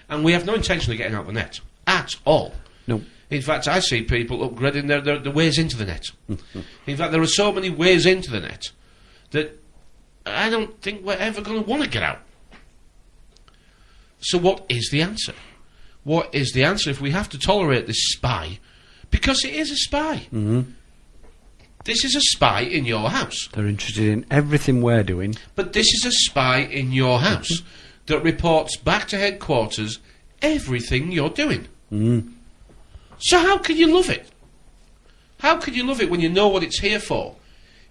And we have no intention of getting out of the net. At all. No. In fact, I see people upgrading their ways into the net. In fact, there are so many ways into the net that I don't think we're ever going to want to get out. So what is the answer? What is the answer if we have to tolerate this spy? Because it is a spy. Mm-hmm. This is a spy in your house. They're interested in everything we're doing. But this is a spy in your house that reports back to headquarters everything you're doing. Mm. So how can you love it? How can you love it when you know what it's here for?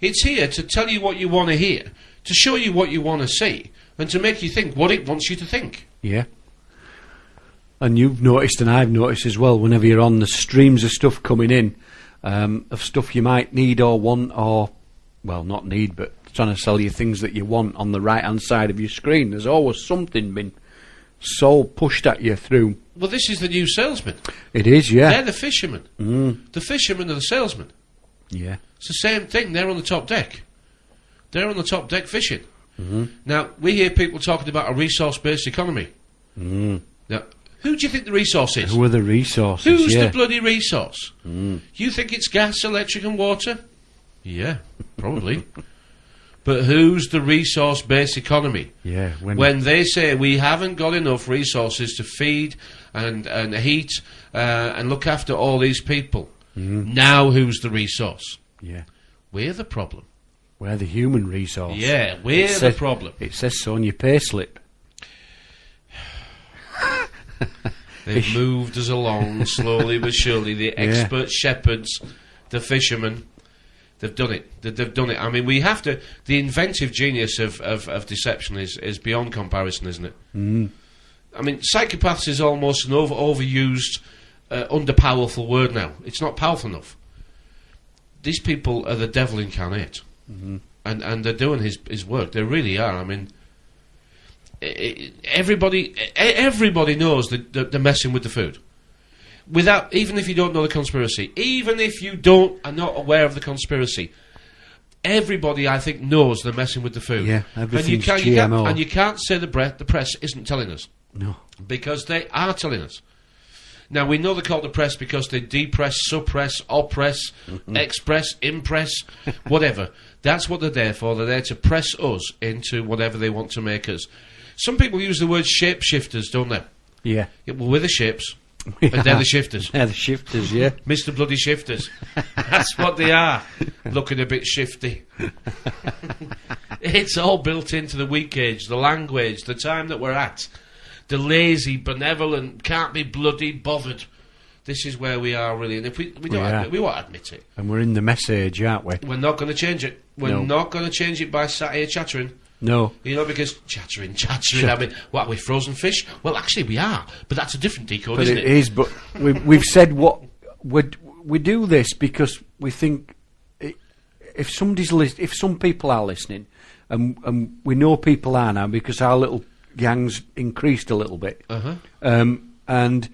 It's here to tell you what you want to hear, to show you what you want to see, and to make you think what it wants you to think. Yeah. And you've noticed, and I've noticed as well, whenever you're on the streams of stuff coming in, of stuff you might need or want, or, well, not need, but trying to sell you things that you want on the right-hand side of your screen, there's always something been so pushed at you through. Well, this is the new salesman. It is, yeah. They're the fishermen. Mm. The fishermen are the salesmen. Yeah. It's the same thing. They're on the top deck. They're on the top deck fishing. Mm-hmm. Now, we hear people talking about a resource-based economy. Mm. Now, who do you think the resource is? Who are the resources? Who's the bloody resource? Mm. You think it's gas, electric and water? Yeah, probably. But who's the resource-based economy? Yeah. When they say we haven't got enough resources to feed and heat and look after all these people, now who's the resource? Yeah. We're the problem. We're the human resource. Yeah, we're the problem. It says so on your payslip. They've moved us along slowly but surely. The expert shepherds, the fishermen, they've done it. They've done it. I mean, we have to. The inventive genius of deception is beyond comparison, isn't it? Mm. I mean, psychopaths is almost an overused, under-powerful word now. It's not powerful enough. these people are the devil incarnate, and they're doing his work. They really are. I mean, everybody knows that they're messing with the food. Even if you don't know the conspiracy, even if you are not aware of the conspiracy, everybody, I think, knows they're messing with the food. Yeah, everything's GMO. And you can't say the press isn't telling us. No. Because they are telling us. Now, we know they're called the press because they depress, suppress, oppress, express, impress, whatever. That's what they're there for. They're there to press us into whatever they want to make us. Some people use the word shapeshifters, don't they? Yeah. Well, we're the shapes. And they're the shifters. They're the shifters, yeah. Mr. Bloody Shifters. That's what they are. Looking a bit shifty. It's all built into the weak age, the language, the time that we're at. The lazy, benevolent, can't be bloody bothered. This is where we are, really. And if we won't admit it. And we're in the mess age, aren't we? We're not going to change it. We're not going to change it by sat here chattering. No. You know, because chattering, I mean, what are we, frozen fish? Well, actually we are, but that's a different decode, isn't it? It is, but we've said what... We do this because we think if some people are listening, and we know people are now because our little gang's increased a little bit, and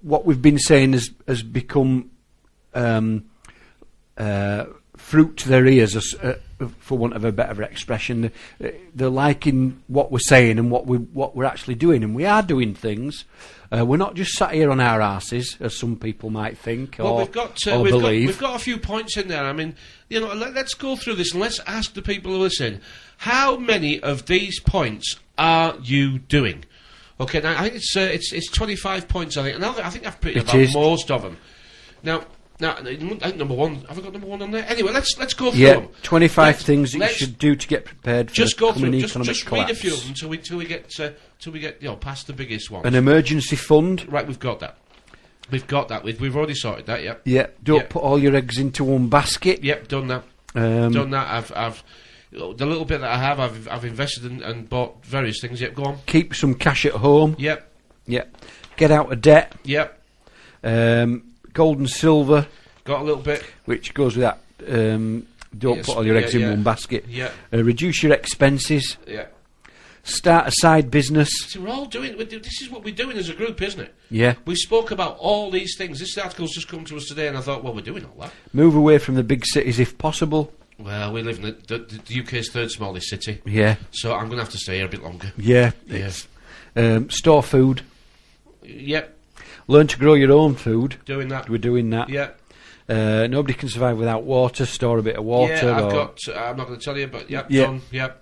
what we've been saying has become fruit to their ears, for want of a better expression. They're liking what we're saying and what we're actually doing, and we are doing things. We're not just sat here on our arses, as some people might think or believe. We've got a few points in there. I mean, you know, let's go through this and let's ask the people who listen, how many of these points are you doing? Okay, now I think it's 25 points. I think, and I think I've put about most of them. Now, I think number one. Have I got number one on there? Anyway, let's go through them. 25 things that you should do to get prepared for just the go coming through. economic Just collapse. read a few of them till we get past the biggest ones. An emergency fund. Right, we've got that. We've already sorted that. Yep. Yeah. Don't put all your eggs into one basket. Yep. Done that. Done that. I've the little bit that I have, I've invested and bought various things. Yep. Go on. Keep some cash at home. Yep. Yep. Get out of debt. Yep. Gold and silver. Got a little bit. Which goes with that. Don't put all your eggs in one basket. Yeah. Reduce your expenses. Yeah. Start a side business. See, we're all doing. This is what we're doing as a group, isn't it? Yeah. We spoke about all these things. This article's just come to us today, and I thought, well, we're doing all that. Move away from the big cities if possible. Well, we live in the UK's third smallest city. Yeah. So I'm going to have to stay here a bit longer. Yeah. Store food. Yep. Learn to grow your own food. Doing that. We're doing that. Yeah. Nobody can survive without water. Store a bit of water. Yeah, I'm not going to tell you, but done. Yep.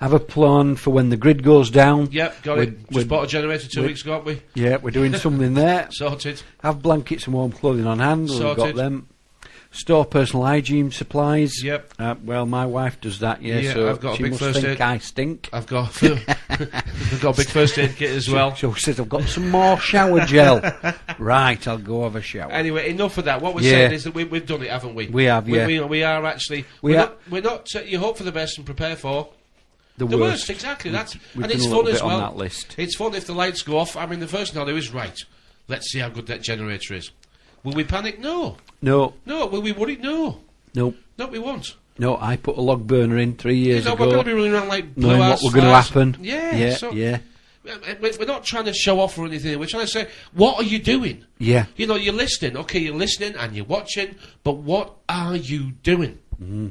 Have a plan for when the grid goes down. Yep, got it. Just bought a generator 2 weeks ago, haven't we? Yeah, we're doing something there. Sorted. Have blankets and warm clothing on hand. Sorted. We've got them. Store personal hygiene supplies. Yep. Well, my wife does that. Yeah. So I've got she a big must first think aid. I stink. I've got a big first aid kit as well. So she says, I've got some more shower gel. Right, I'll go have a shower. Anyway, enough of that. What we're saying is that we've done it, haven't we? We have, yeah. We are actually. We're not. You hope for the best and prepare for the worst. Exactly. We've and it's done a fun as bit well. on that list. It's fun if the lights go off. I mean, the first thing I'll do is right. Let's see how good that generator is. Will we panic? No. No. Will we worry? No. Nope. No, we won't. No, I put a log burner in 3 years ago. We're going to be running around like knowing what we're going to happen. Yeah. We're not trying to show off or anything. We're trying to say, what are you doing? Yeah. You know, you're listening. Okay, you're listening and you're watching, but what are you doing? Mm-hmm.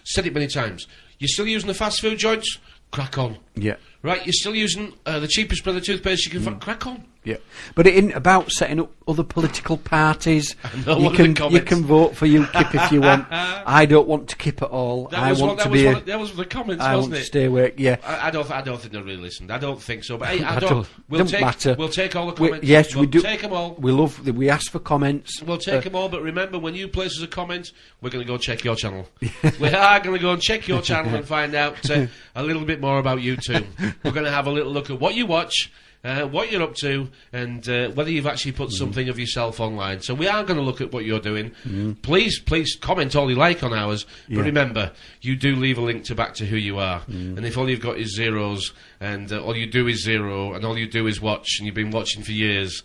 Said it many times. You're still using the fast food joints? Crack on. Yeah. Right, you're still using the cheapest brand of toothpaste you can find? Crack on. Yeah, but it isn't about setting up other political parties. You can vote for UKIP if you want. I don't want to kip at all. That was one of the comments, I wasn't want it? to stay awake. Yeah, I don't think they really listened. I don't think so. But hey, doesn't matter. We'll take all the comments. We do. Take them all. We ask for comments. We'll take them all. But remember, when you place us a comment, we're going to go check your channel. We are going to go and check your channel and find out a little bit more about you too. We're going to have a little look at what you watch. What you're up to, and whether you've actually put something of yourself online. So we are going to look at what you're doing. Please comment all you like on ours, but remember, you do leave a link back to who you are. And if all you've got is zeros, and all you do is zero, and all you do is watch, and you've been watching for years,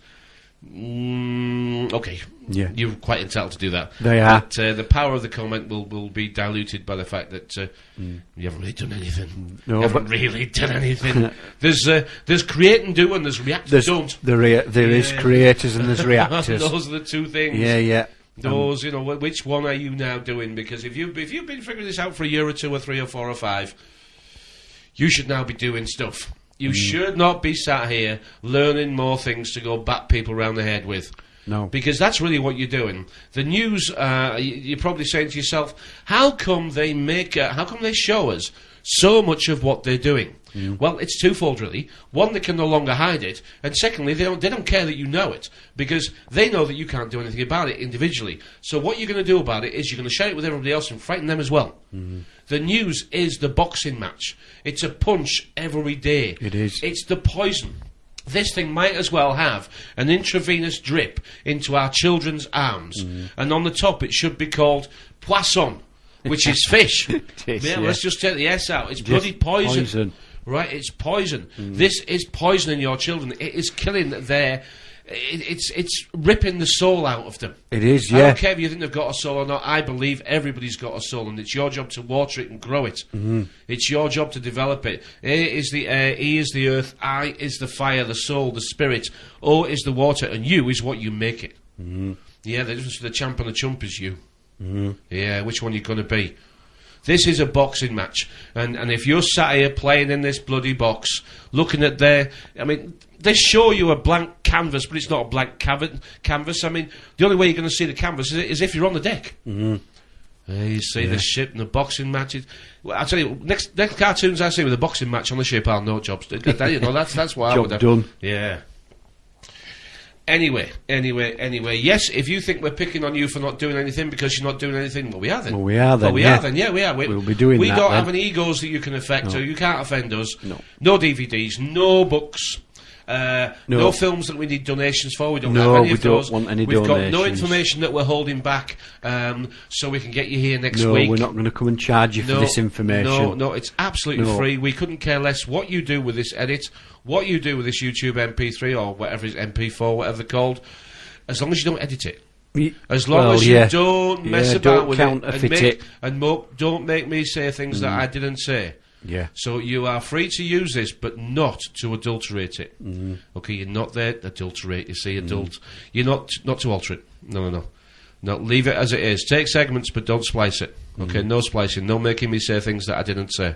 Okay. Yeah. You're quite entitled to do that. They are. But the power of the comment will be diluted by the fact that you haven't really done anything. No, you haven't really done anything. There's create and do, and there's react and don't. There is creators and there's reactors. Those are the two things. Yeah. Those, which one are you now doing? Because if you've been figuring this out for a year or 2 or 3 or 4 or 5, you should now be doing stuff. You should not be sat here learning more things to go bat people around the head with. No. Because that's really what you're doing. The news, you're probably saying to yourself, how come they show us so much of what they're doing? Well, it's twofold, really. One, they can no longer hide it, and secondly, they don't care that you know it, because they know that you can't do anything about it individually. So what you're going to do about it is you're going to share it with everybody else and frighten them as well. The news is the boxing match. It's a punch every day. It is. It's the poison. This thing might as well have an intravenous drip into our children's arms, and on the top it should be called poisson, which is fish. Let's just take the S out. It's bloody poison. Right, it's poison. This is poisoning your children. It is killing their... It's ripping the soul out of them. It is, I don't care if you think they've got a soul or not. I believe everybody's got a soul, and it's your job to water it and grow it. It's your job to develop it. A is the air, E is the earth, I is the fire, the soul, the spirit, O is the water, and you is what you make it. Yeah, the difference between the champ and the chump is you. Yeah, which one are you going to be? This is a boxing match, and if you're sat here playing in this bloody box, looking at they show you a blank canvas, but it's not a blank canvas. I mean, the only way you're going to see the canvas is if you're on the deck. You see the ship and the boxing matches. Well, I'll tell you, next cartoons I see with a boxing match on the ship, I'll know jobs. That's what I would have done. Yeah. Anyway, yes, if you think we're picking on you for not doing anything because you're not doing anything, well, we are then. Well, we are then, we are. We'll be doing that. We don't then. have any egos that you can affect, so you can't offend us. No DVDs, no books, no films that we need donations for. We don't have any of those. Want any We've donations. got no information that we're holding back, so we can get you here next week. No, we're not going to come and charge you for this information. No, it's absolutely free. We couldn't care less what you do with this edit, what you do with this YouTube MP3 or whatever it's MP4, whatever they're called, as long as you don't edit it. As long as you don't mess about with it and don't make me say things that I didn't say. Yeah. So you are free to use this, but not to adulterate it. Okay, you're not there to adulterate. You see, you're not to alter it. No. Leave it as it is. Take segments, but don't splice it. Okay, no splicing. No making me say things that I didn't say.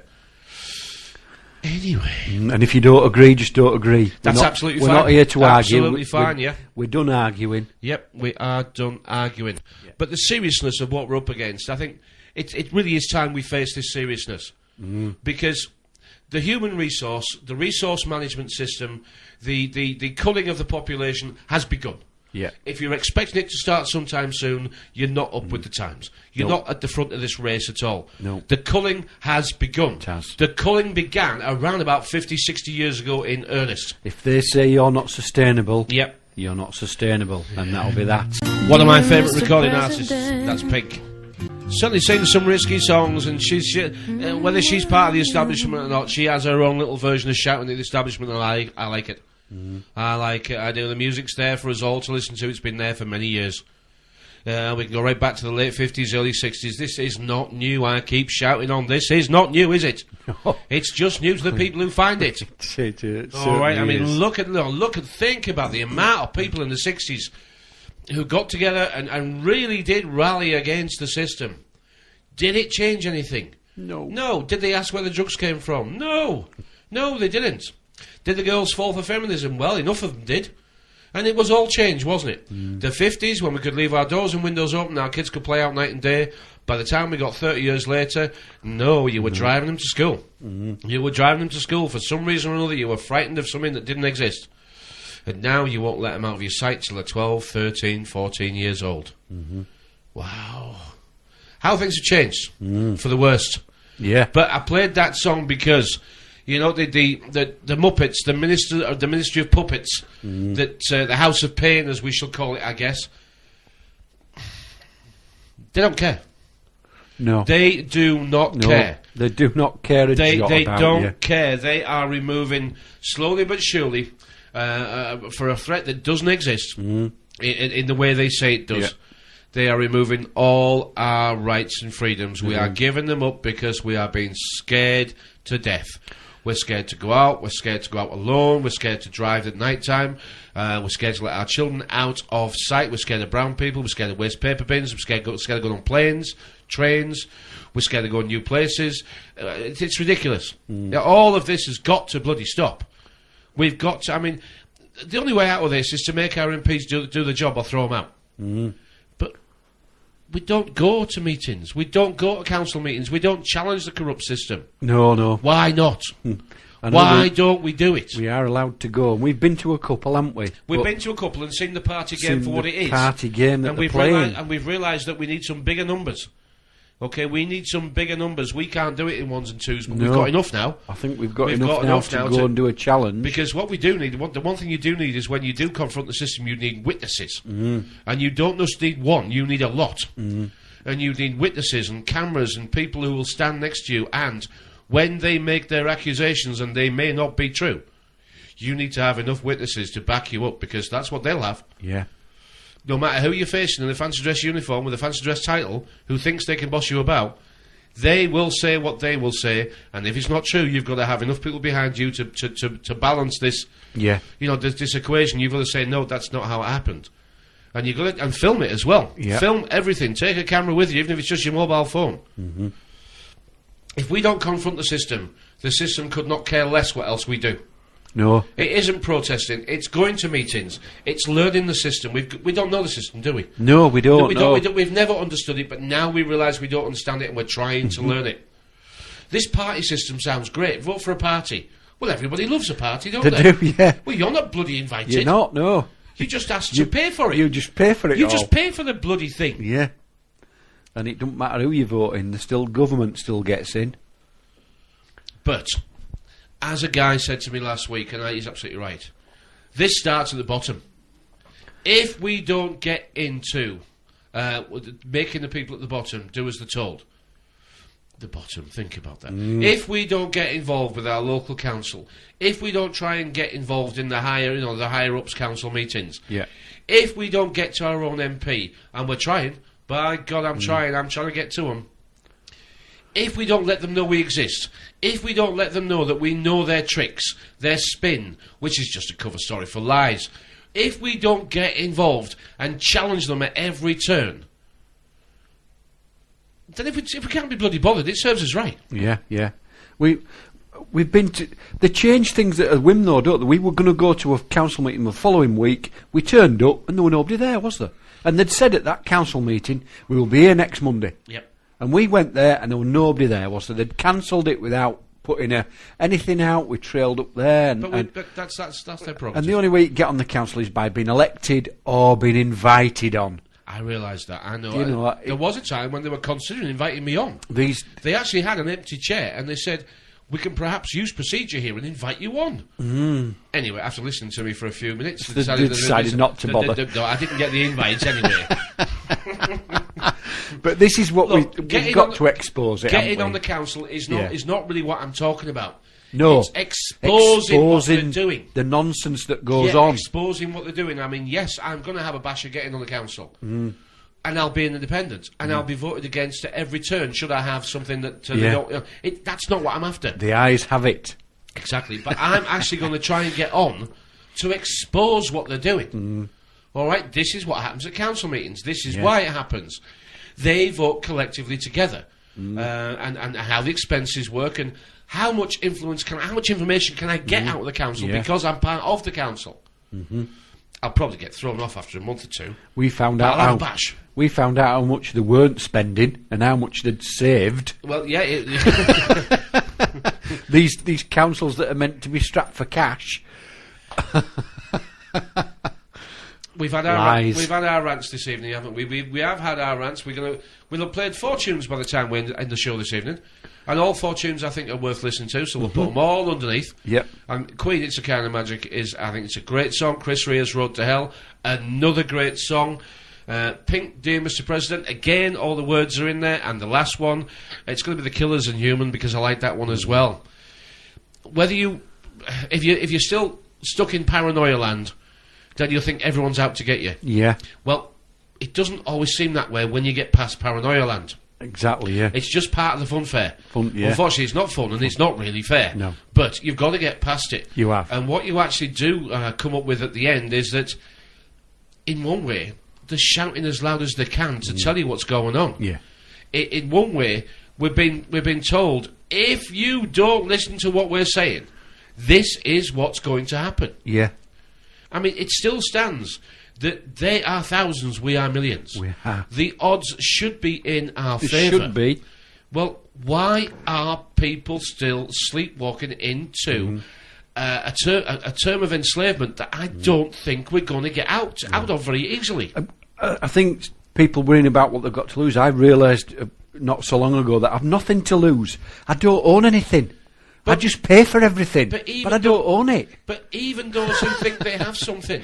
Anyway. And if you don't agree, just don't agree. That's absolutely fine. We're not here to argue. Absolutely fine, yeah. We're done arguing. Yep, we are done arguing. Yeah. But the seriousness of what we're up against, I think it really is time we face this seriousness. Because the human resource, the resource management system, the culling of the population has begun. Yeah. If you're expecting it to start sometime soon, you're not up with the times. You're not at the front of this race at all. No. The culling has begun. It has. The culling began around about 50, 60 years ago in earnest. If they say you're not sustainable, yep, you're not sustainable, and that'll be that. One of my favourite recording artists, that's Pink. Certainly sings some risky songs, and whether she's part of the establishment or not, she has her own little version of shouting at the establishment, and I like it. I like it. I do. The music's there for us all to listen to. It's been there for many years. We can go right back to the late 50s, early 60s. This is not new. I keep shouting on. This is not new, is it? It's just new to the people who find it. All right. I mean, look and think about the amount of people in the 60s who got together and really did rally against the system. Did it change anything? No. Did they ask where the drugs came from? No, they didn't. Did the girls fall for feminism? Well, enough of them did. And it was all change, wasn't it? The 50s, when we could leave our doors and windows open, our kids could play out night and day. By the time we got 30 years later, you were driving them to school. You were driving them to school. For some reason or another, you were frightened of something that didn't exist. And now you won't let them out of your sight till they're 12, 13, 14 years old. Wow. How things have changed for the worst. Yeah. But I played that song because... You know, the Muppets, the Ministry of Puppets, that the House of Pain, as we shall call it, I guess, they don't care. No. They do not care. They do not care They don't care. They are removing, slowly but surely, for a threat that doesn't exist in the way they say it does. Yeah. They are removing all our rights and freedoms. We are giving them up because we are being scared to death. We're scared to go out. We're scared to go out alone. We're scared to drive at night time. We're scared to let our children out of sight. We're scared of brown people. We're scared of waste paper bins. We're scared of going on planes, trains. We're scared of going new places. It's ridiculous. Yeah, all of this has got to bloody stop. We've got to. I mean, the only way out of this is to make our MPs do the job or throw them out. But we don't go to meetings. We don't go to council meetings. We don't challenge the corrupt system. No. Why not? Why don't we do it? We are allowed to go. And we've been to a couple, haven't we? We've been to a couple and seen the party game for what it is. Party game that they're playing. And we've realised that we need some bigger numbers. Okay, we need some bigger numbers. We can't do it in ones and twos, but we've got enough now. I think we've got enough now to go and do a challenge. Because what we do need, the one thing you do need is when you do confront the system, you need witnesses. And you don't just need one, you need a lot. And you need witnesses and cameras and people who will stand next to you, and when they make their accusations, and they may not be true, you need to have enough witnesses to back you up, because that's what they'll have. Yeah. No matter who you're facing in a fancy dress uniform with a fancy dress title, who thinks they can boss you about, they will say what they will say, and if it's not true, you've got to have enough people behind you to balance this. Yeah. You know, this equation. You've got to say, no, that's not how it happened, and you've got to and film it as well. Yeah. Film everything. Take a camera with you, even if it's just your mobile phone. If we don't confront the system could not care less what else we do. No. It isn't protesting. It's going to meetings. It's learning the system. We don't know the system, do we? No, we don't. We've never understood it, but now we realise we don't understand it, and we're trying to learn it. This party system sounds great. Vote for a party. Well, everybody loves a party, don't they? They do, yeah. Well, you're not bloody invited. You're not, no. You just asked to pay for it. You just pay for it. You just pay for the bloody thing. Yeah. And it doesn't matter who you vote in. The government still gets in. But as a guy said to me last week, and he's absolutely right, this starts at the bottom. If we don't get into making the people at the bottom do as they're told, the bottom, think about that. If we don't get involved with our local council, if we don't try and get involved in the higher ups council meetings, if we don't get to our own MP, and we're trying, by God, I'm trying to get to them. If we don't let them know we exist, if we don't let them know that we know their tricks, their spin, which is just a cover story for lies, if we don't get involved and challenge them at every turn, then if we can't be bloody bothered, it serves us right. Yeah. We've been to... They change things at a whim, though, don't they? We were going to go to a council meeting the following week. We turned up and there was nobody there, was there? And they'd said at that council meeting, we will be here next Monday. Yep. And we went there and there was nobody there, was there? They'd cancelled it without putting anything out. We trailed up there. But that's their prerogative. And the only way you get on the council is by being elected or being invited on. I realise that. I know. You know, there was a time when they were considering inviting me on. They actually had an empty chair and they said, we can perhaps use procedure here and invite you on. Anyway, after listening to me for a few minutes, they decided not to bother. No, I didn't get the invites anyway. But this is what we've got to expose it. Getting on the council is not really what I'm talking about. No, it's exposing what they're doing, the nonsense that goes on. Exposing what they're doing. I mean, yes, I'm going to have a bash at getting on the council, and I'll be an independent, and I'll be voted against at every turn. Should I have something that they don't? That's not what I'm after. The eyes have it. Exactly, but I'm actually going to try and get on to expose what they're doing. All right, this is what happens at council meetings. This is why it happens. They vote collectively together, and how the expenses work, and how much information can I get out of the council because I'm part of the council. I'll probably get thrown off after a month or two. We found out how much they weren't spending and how much they'd saved. Well, yeah. These councils that are meant to be strapped for cash. We've had our rants this evening, haven't we? We have had our rants. We'll have played 4 tunes by the time we end the show this evening, and all 4 tunes I think are worth listening to. So we'll put them all underneath. Yep. And Queen, It's a Kind of Magic I think it's a great song. Chris Rea's Road to Hell, another great song. Pink, Dear Mr. President, again, all the words are in there. And the last one, it's going to be The Killers and Human, because I like that one as well. If you're still stuck in paranoia land, then you'll think everyone's out to get you. Yeah. Well, it doesn't always seem that way when you get past paranoia land. Exactly, yeah. It's just part of the fun fair. Yeah. Unfortunately, it's not fun and it's not really fair. No. But you've got to get past it. You have. And what you actually do come up with at the end is that, in one way, they're shouting as loud as they can to tell you what's going on. Yeah. In one way, we've been told, if you don't listen to what we're saying, this is what's going to happen. Yeah. I mean, it still stands that they are thousands, we are millions. We are. The odds should be in our It favour. should be. Well, why are people still sleepwalking into a term of enslavement that I don't think we're going to get out of very easily? I think people worrying about what they've got to lose. I realised not so long ago that I've nothing to lose. I don't own anything. I just pay for everything, but I don't own it. But even those who think they have something,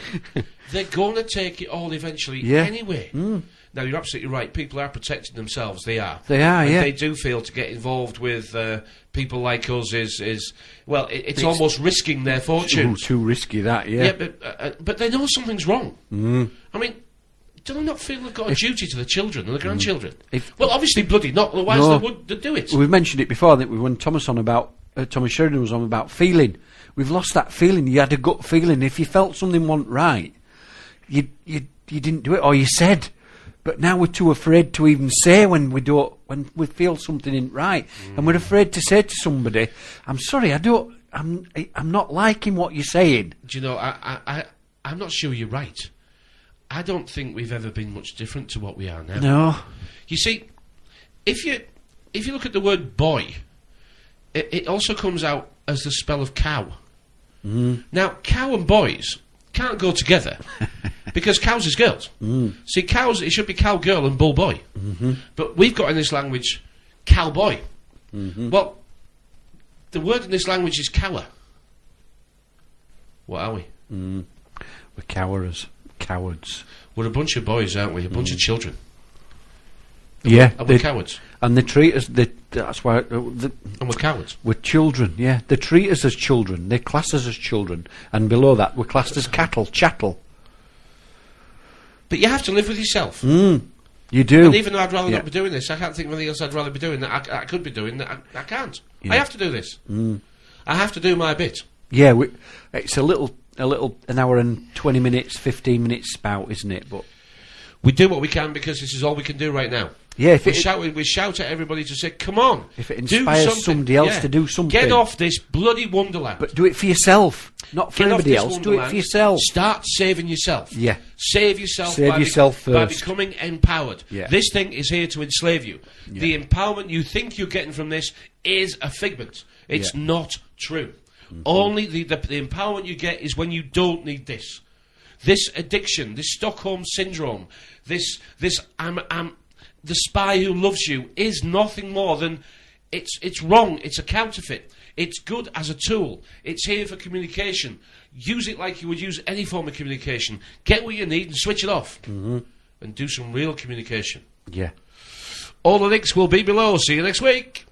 they're going to take it all eventually anyway. Now, you're absolutely right. People are protecting themselves. They are. They are, and yeah. they do feel to get involved with people like us is well, it's almost risking their fortunes. Too risky, that, yeah. Yeah, but they know something's wrong. I mean, do they not feel they've got a duty to the children and the grandchildren? Well, obviously bloody not, otherwise they'd do it. We've mentioned it before, I think, when Thomas Sheridan was on about feeling. We've lost that feeling. You had a gut feeling. If you felt something wasn't right, you didn't do it, or you said. But now we're too afraid to even say when we feel something isn't right, and we're afraid to say to somebody, "I'm sorry, I'm not liking what you're saying." Do you know? I'm not sure you're right. I don't think we've ever been much different to what we are now. No. You see, if you look at the word boy, it also comes out as the spell of cow. Now, cow and boys can't go together because cows is girls. See, cows, it should be cow girl and bull boy. But we've got in this language cowboy. Well, the word in this language is cower. What are we? We're cowards. We're a bunch of boys, aren't we? A bunch of children. Yeah. And we're cowards. And they treat us, that's why... and we're cowards. We're children, yeah. They treat us as children. They class us as children. And below that, we're classed as chattel. But you have to live with yourself. You do. And even though I'd rather not be doing this, I can't think of anything else I'd rather be doing that I could be doing that I can't. Yeah. I have to do this. I have to do my bit. Yeah, it's an hour and 20 minutes, 15 minutes spout, isn't it? But we do what we can because this is all we can do right now. Yeah, we shout at everybody to say, "Come on!" If it inspires somebody else to do something, get off this bloody wonderland. But do it for yourself, not for anybody else. Do it for yourself. Start saving yourself. Yeah, save yourself. First by becoming empowered. Yeah. This thing is here to enslave you. Yeah. The empowerment you think you're getting from this is a figment. It's not true. Only the empowerment you get is when you don't need this. This addiction, this Stockholm syndrome, this the spy who loves you is nothing more than it's wrong. It's a counterfeit. It's good as a tool. It's here for communication. Use it like you would use any form of communication. Get what you need and switch it off, and do some real communication. Yeah. All the links will be below. See you next week.